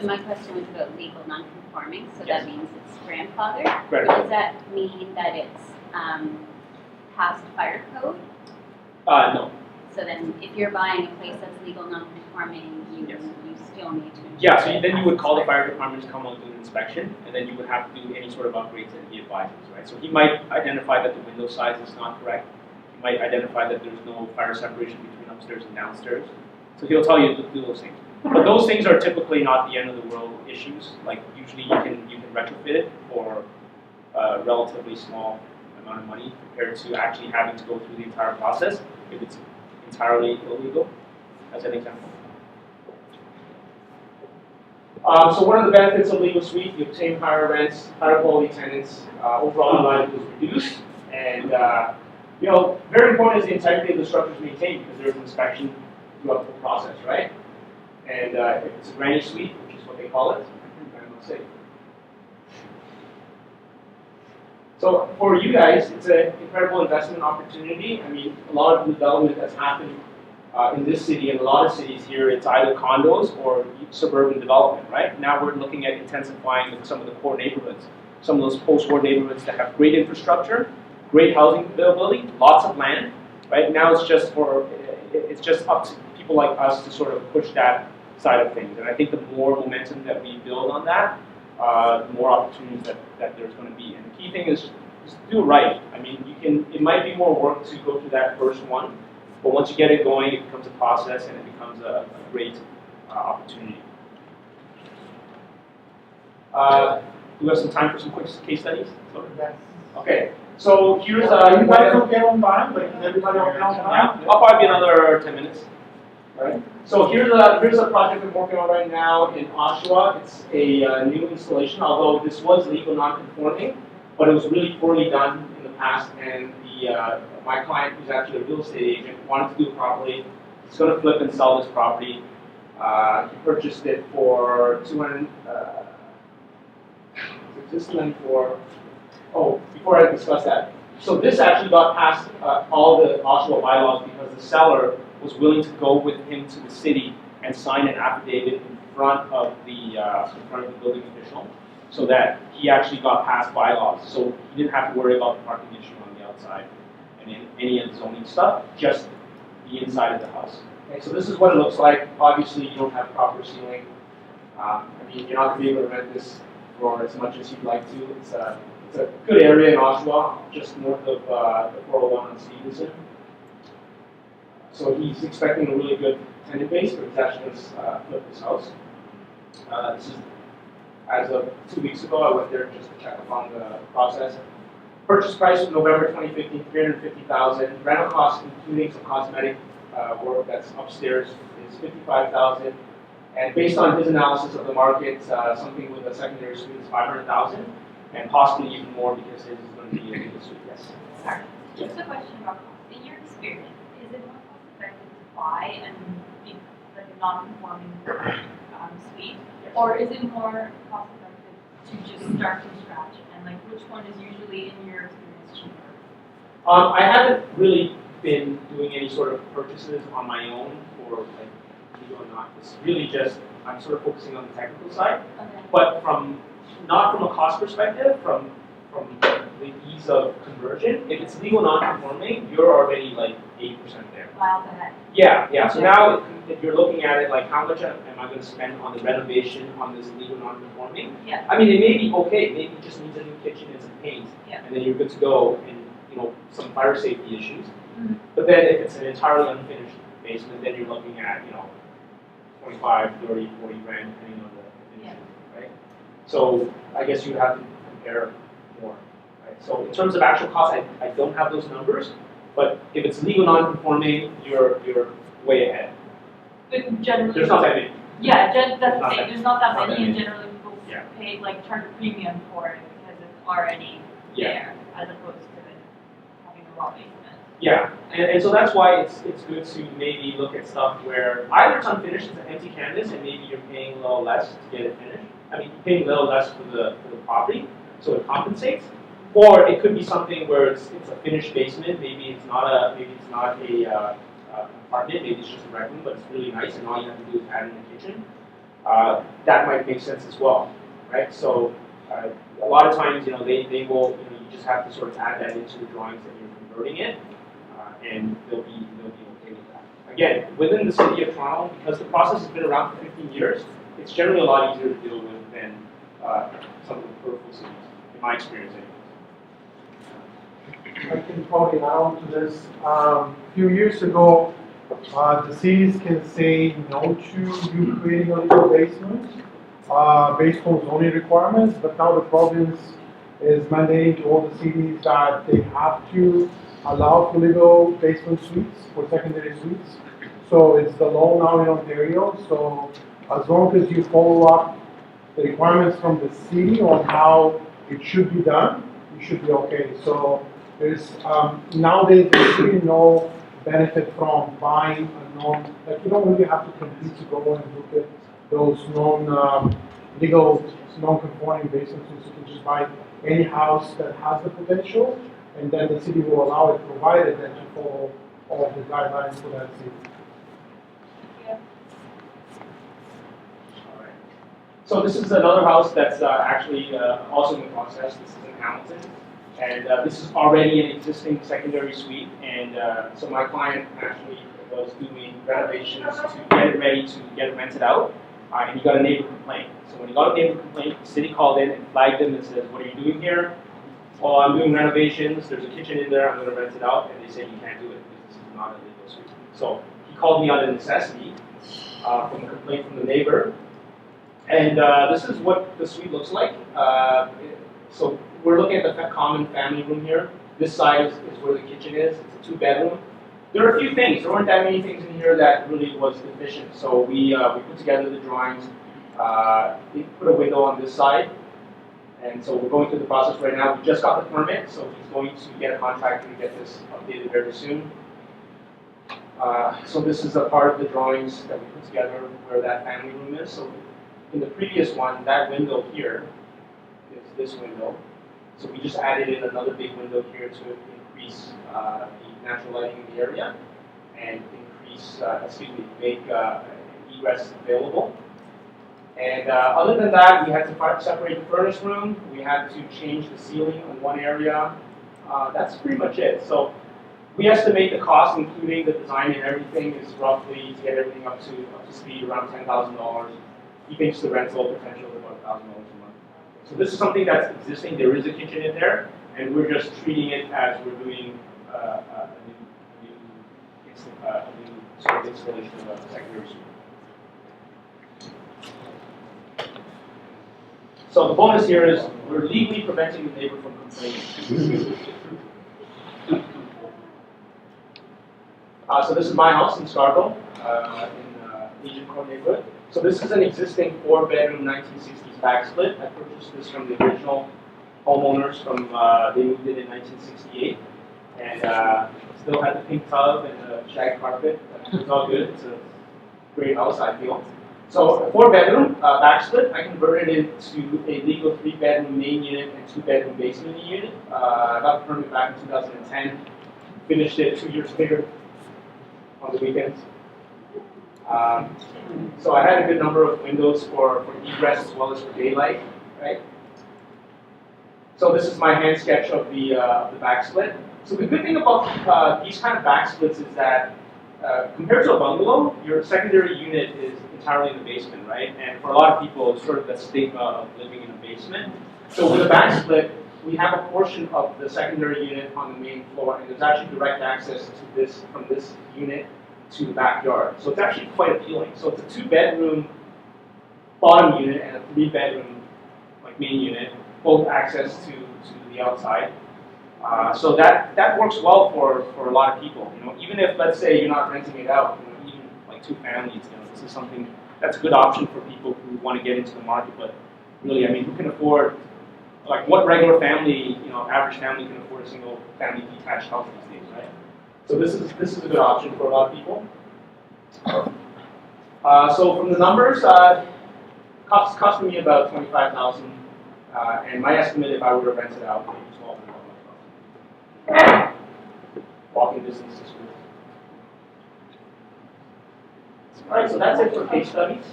So my question was about legal non-conforming, so Yes. that means it's grandfathered? Grandfathered. Does that mean that it's past fire code? No. So then if you're buying a place that's legal non-conforming, you still need to. Yeah, so then you would call the fire department to come out and do an inspection, and then you would have to do any sort of upgrades that he advises, right? So he might identify that the window size is not correct. He might identify that there's no fire separation between upstairs and downstairs. So he'll tell you to do those things. But those things are typically not the end of the world issues. Like usually you can retrofit it for a relatively small amount of money compared to actually having to go through the entire process if it's entirely illegal, as an example. So one of the benefits of Legal Suite, you obtain higher rents, higher quality tenants, overall liability is reduced, and very important is the integrity of the structures maintained because there's an inspection throughout the process, right? And if it's a granny suite, which is what they call it, let's say. So for you guys, it's an incredible investment opportunity. I mean, a lot of the development that's happened in this city and a lot of cities here, it's either condos or suburban development, right? Now we're looking at intensifying some of the core neighborhoods, some of those post-war neighborhoods that have great infrastructure, great housing availability, lots of land, right? Now it's just up to people like us to sort of push that side of things. And I think the more momentum that we build on that, the more opportunities that there's going to be. And the key thing is do it right. I mean, it might be more work to go through that first one, but once you get it going, it becomes a process and it becomes a great opportunity. Do we have some time for some quick case studies? Yes. Okay, so here's You guys okay on time? Like, is everybody okay on time? yeah, I'll probably be another 10 minutes. Right. So here's a project I'm working on right now in Oshawa. It's a new installation, although this was legal non-conforming, but it was really poorly done in the past, and my client, who's actually a real estate agent, wanted to do it properly. He's going to flip and sell this property. He purchased it for 200. This one for. Oh, before I discuss that, so this actually got past all the Oshawa bylaws because the seller was willing to go with him to the city and sign an affidavit in front of the building official, so that he actually got past bylaws. So he didn't have to worry about the parking issue on the outside and in any of the zoning stuff, just the inside of the house. Okay, so this is what it looks like. Obviously, you don't have proper ceiling. I mean, you're not going to be able to rent this for as much as you'd like to. It's a good area in Oshawa, just north of the 401 on Stevenson. So he's expecting a really good tenant base, but he's actually going to flip this house. This is, as of 2 weeks ago, I went there just to check up on the process. Purchase price of November 2015, $350,000. Rental cost, including some cosmetic work that's upstairs, is $55,000. And based on his analysis of the market, something with a secondary suite is $500,000, and possibly even more because his is going to be a bigger suite. Yes. Sorry, just a question about cost. In your experience, is it more cost effective to buy and be like a non-conforming suite, or is it more cost effective to just start from scratch? And like, which one is usually, in your experience, cheaper? I haven't really been doing any sort of purchases on my own for like legal or not. It's really just I'm sort of focusing on the technical side, Okay. but not from a cost perspective, from the ease of conversion. If it's legal non-conforming, you're already like 80% there. Miles ahead. Yeah, yeah. So Okay. now if you're looking at it like how much am I going to spend on the renovation on this legal non-conforming? Yeah. I mean, it may be okay. Maybe it just needs a new kitchen and some paint, Yeah. and then you're good to go. And some fire safety issues. Mhm. But then if it's an entirely unfinished basement, then you're looking at 25, 30, 40 grand depending on the finish, right? So I guess you have to compare more, right? So in terms of actual cost, I don't have those numbers, but if it's legal non-conforming, you're way ahead. But generally, There's not that many. yeah, that's the Not thing. that- There's not that not many, that and many. generally people Yeah. pay charge a premium for it because it's already Yeah. there, as opposed to it having a raw basement. Yeah, and so that's why it's good to maybe look at stuff where either it's unfinished, it's an empty canvas, and maybe you're paying a little less to get it finished. I mean, you're paying a little less for the property, so it compensates. Or it could be something where it's a finished basement. Maybe it's not a apartment. Maybe it's just a rec room, but it's really nice, and all you have to do is add in the kitchen. That might make sense as well, right? So a lot of times, they will. You just have to sort of add that into the drawings that you're converting it. And they'll be okay with that. Again, within the city of Toronto, because the process has been around for 15 years, it's generally a lot easier to deal with than some of the peripheral cities, in my experience anyways. I can probably add on to this. A few years ago, the cities can say no to you creating a legal basement based on zoning requirements, but now the province is mandating to all the cities that they have to allow for legal basement suites, for secondary suites. So it's the law now in Ontario. So as long as you follow up the requirements from the city on how it should be done, you should be okay. So there's nowadays there's really no benefit from buying a you don't really have to compete to go and look at those legal non-conforming basement suites. You can just buy any house that has the potential, and then the city will allow it, provided that you follow all of the guidelines for that city. Yeah. All right. So this is another house that's actually also in the process. This is in Hamilton, and this is already an existing secondary suite. And so my client actually was doing renovations to get it ready to get it rented out, and he got a neighbor complaint. So when he got a neighbor complaint, the city called in and flagged him and says, "What are you doing here?" "Well, I'm doing renovations, there's a kitchen in there, I'm going to rent it out," and they said you can't do it because this is not a legal suite. So he called me out of necessity from a complaint from the neighbor. And this is what the suite looks like. So we're looking at the common family room here. This side is where the kitchen is. It's a 2-bedroom. There are a few things. There weren't that many things in here that really was deficient. So we put together the drawings. We put a window on this side. And so we're going through the process right now. We just got the permit, so he's going to get a contractor to get this updated very soon. So this is a part of the drawings that we put together where that family room is. So in the previous one, that window here is this window. So we just added in another big window here to increase the natural lighting in the area and increase, make egress available. And other than that, we had to separate the furnace room. We had to change the ceiling in one area. That's pretty much it. So we estimate the cost, including the design and everything, is roughly, to get everything up to speed, around $10,000. He thinks the rental potential is about $1,000 a month. So this is something that's existing. There is a kitchen in there, and we're just treating it as we're doing a new sort of installation of a secondary suite. So the bonus here is we're legally preventing the neighbor from complaining. So this is my house in Scarborough, in Legion Court neighborhood. So this is an existing 4-bedroom 1960s back split. I purchased this from the original homeowners from, they moved in 1968. And still had the pink tub and the shag carpet. It's all good. It's a great house, I feel. So a 4-bedroom back split, I converted it into a legal 3-bedroom main unit and 2-bedroom basement unit. I got the permit back in 2010. Finished it 2 years later on the weekends. So I had a good number of windows for egress as well as for daylight, right? So this is my hand sketch of the back split. So the good thing about these kind of back splits is that compared to a bungalow, your secondary unit is entirely in the basement, right? And for a lot of people, it's sort of that stigma of living in a basement. So with a back split, we have a portion of the secondary unit on the main floor, and there's actually direct access to this from this unit to the backyard. So it's actually quite appealing. So it's a 2-bedroom bottom unit and a 3-bedroom like main unit, both access to the outside. So that works well for a lot of people. You know, even if, let's say, you're not renting it out, you know, even like 2 families, you know, this is something that's a good option for people who want to get into the market. But really, I mean, who can afford, like, what regular family, you know, average family can afford a single family detached house these days, right? So this is a good option for a lot of people. So from the numbers, cost me about $25,000, and my estimate if I were to rent it out, maybe $12,000. Walking distance is good. All right, so that's it for case studies.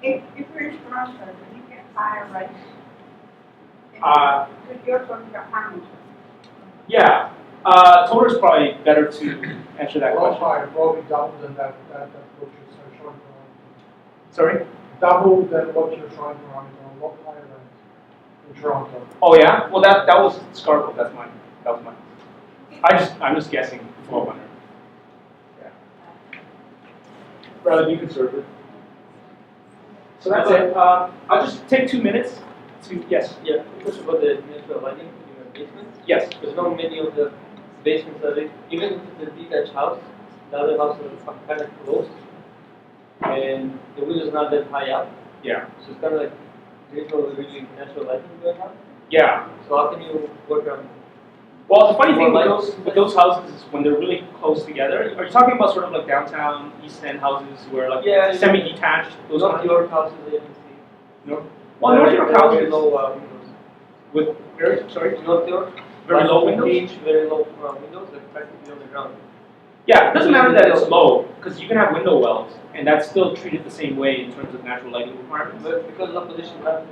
If you're in Toronto, you get higher rates. Because you're talking about Hamilton. Yeah, Todor is probably better to answer that Well, question. higher, probably double than that what you're trying to run. Sorry? Double than what you're trying to run, a lot higher than in Toronto. Oh yeah? Well, that was Scarborough. That's mine. That was mine. I'm just guessing 1,200. Yeah. Rather be conservative. So that's it. I'll just take 2 minutes to yes. Yeah, because about the natural lighting in your basement. Yes. There's not many of the basements that even if it's a detached house, the other houses are kind of close, and the window's not that high up. Yeah. So it's kind of like there's no really natural lighting going on. Yeah. So how can you work on? Well, the funny thing with those houses is when they're really close together. Are you talking about sort of like downtown East End houses where like semi-detached? Those North York houses that you can see. No. Well, North York houses very low windows. with very North York. very low Like windows. very low windows, like practically on the ground. Yeah, it doesn't matter that it's low because you can have window wells and that's still treated the same way in terms of natural lighting requirements. But because of the position, not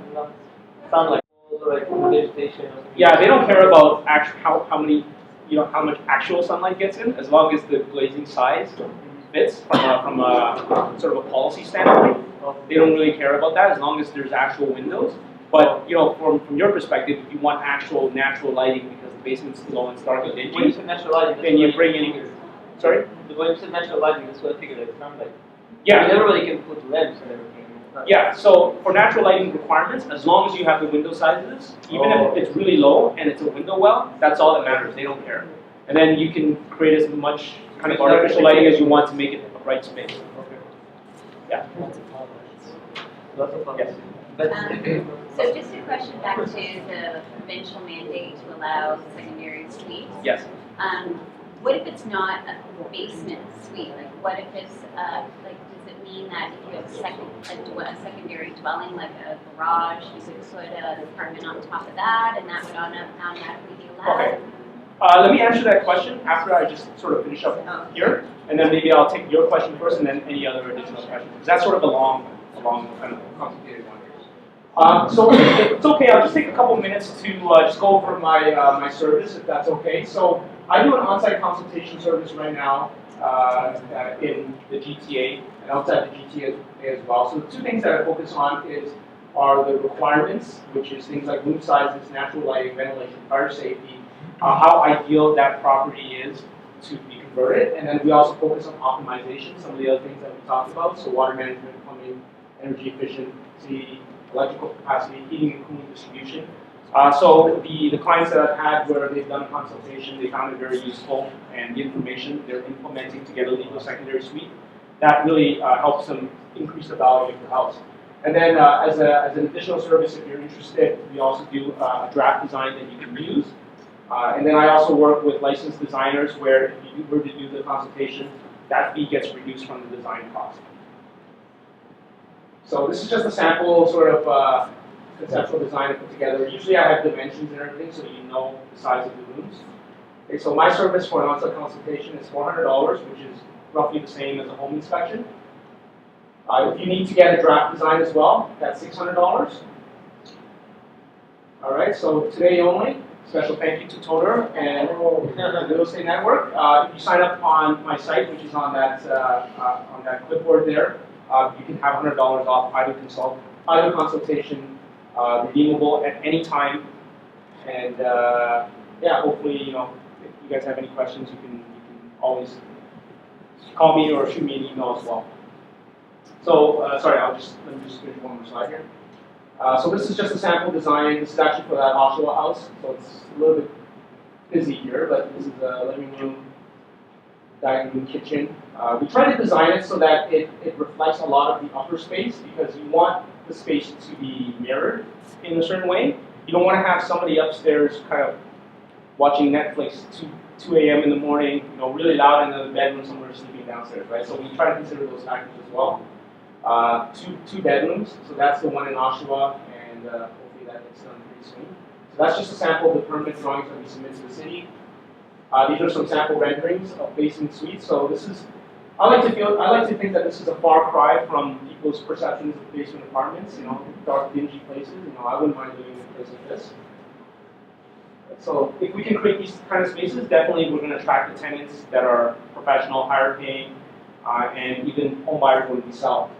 sunlight, or like vegetation or something. Yeah, they don't care about how many, you know, how much actual sunlight gets in, as long as the glazing size fits from a sort of a policy standpoint. They don't really care about that as long as there's actual windows. But you know, from your perspective, if you want actual natural lighting because the basement's low and dark and When you dingy, say natural lighting, then you bring in. Sorry? When you say natural lighting, that's what I figured it's not like. Yeah. I mean, everybody can put lamps and everything. Yeah, so for natural lighting requirements, as long as you have the window sizes, even if it's really low and it's a window well, that's all that matters. They don't care. And then you can create as much kind of artificial lighting as you want to make it a bright space. Okay. Yeah. Lots of fun. Yes. So just a question back to the provincial mandate to allow secondary suites. Yes. What if it's not a basement suite? Like what if it's, like, does it mean that if you have a secondary dwelling, like a garage, you could put an apartment on top of that, and that would automatically be allowed? Okay. Let me answer that question after I just sort of finish up here, and then maybe I'll take your question first, and then any other additional questions. Because that's sort of a long, kind of complicated one. So if it's okay, I'll just take a couple minutes to just go over my my service, if that's okay. So I do an on-site consultation service right now in the GTA and outside the GTA as well. So the two things that I focus on are the requirements, which is things like room sizes, natural lighting, ventilation, fire safety, how ideal that property is to be converted, and then we also focus on optimization, some of the other things that we talked about, so water management, plumbing, energy efficiency, electrical capacity, heating and cooling distribution. So the clients that I've had where they've done a consultation, they found it very useful, and the information they're implementing to get a legal secondary suite, that really helps them increase the value of the house. And then as an additional service, if you're interested, we also do a draft design that you can use. And then I also work with licensed designers where if you were to do the consultation, that fee gets reduced from the design cost. So this is just a sample sort of conceptual design I put together. Usually I have dimensions and everything so you know the size of the rooms. Okay, so my service for an on-site consultation is $400, which is roughly the same as a home inspection. If you need to get a draft design as well, that's $600. All right, so today only, special thank you to Todor and the Real Estate Network. If you sign up on my site, which is on that clipboard there, you can have $100 off either consultation, redeemable at any time. And yeah, hopefully, you know, if you guys have any questions, you can always call me or shoot me an email as well. So sorry, let me just finish one more slide here. So this is just a sample design. This is actually for that Oshawa house, so it's a little bit busy here, but this is a living room, dining room, kitchen. We try to design it so that it reflects a lot of the upper space because you want the space to be mirrored in a certain way. You don't want to have somebody upstairs kind of watching Netflix 2 a.m. in the morning, you know, really loud in the bedroom, somewhere sleeping downstairs, right? So we try to consider those factors as well. Two bedrooms, so that's the one in Oshawa, and hopefully that gets done pretty soon. So that's just a sample of the permanent drawings that we submit to the city. These are some sample renderings of basement suites. So this is, I like to think that this is a far cry from people's perceptions of basement apartments. You know, dark, dingy places. You know, I wouldn't mind living in a place like this. So if we can create these kind of spaces, definitely we're going to attract the tenants that are professional, higher paying, and even home buyers when we sell.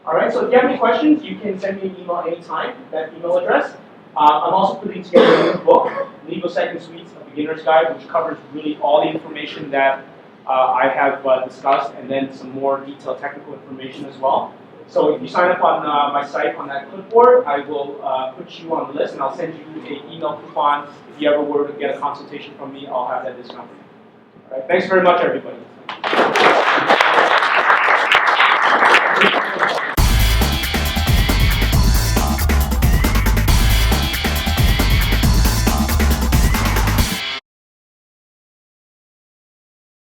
All right, so if you have any questions, you can send me an email anytime, that email address. I'm also putting together a book, Legal Second Suites, a beginner's guide, which covers really all the information that I have discussed, and then some more detailed technical information as well. So if you sign up on my site on that clipboard, I will put you on the list, and I'll send you an email coupon. If you ever were to get a consultation from me, I'll have that discount. All right, thanks very much, everybody.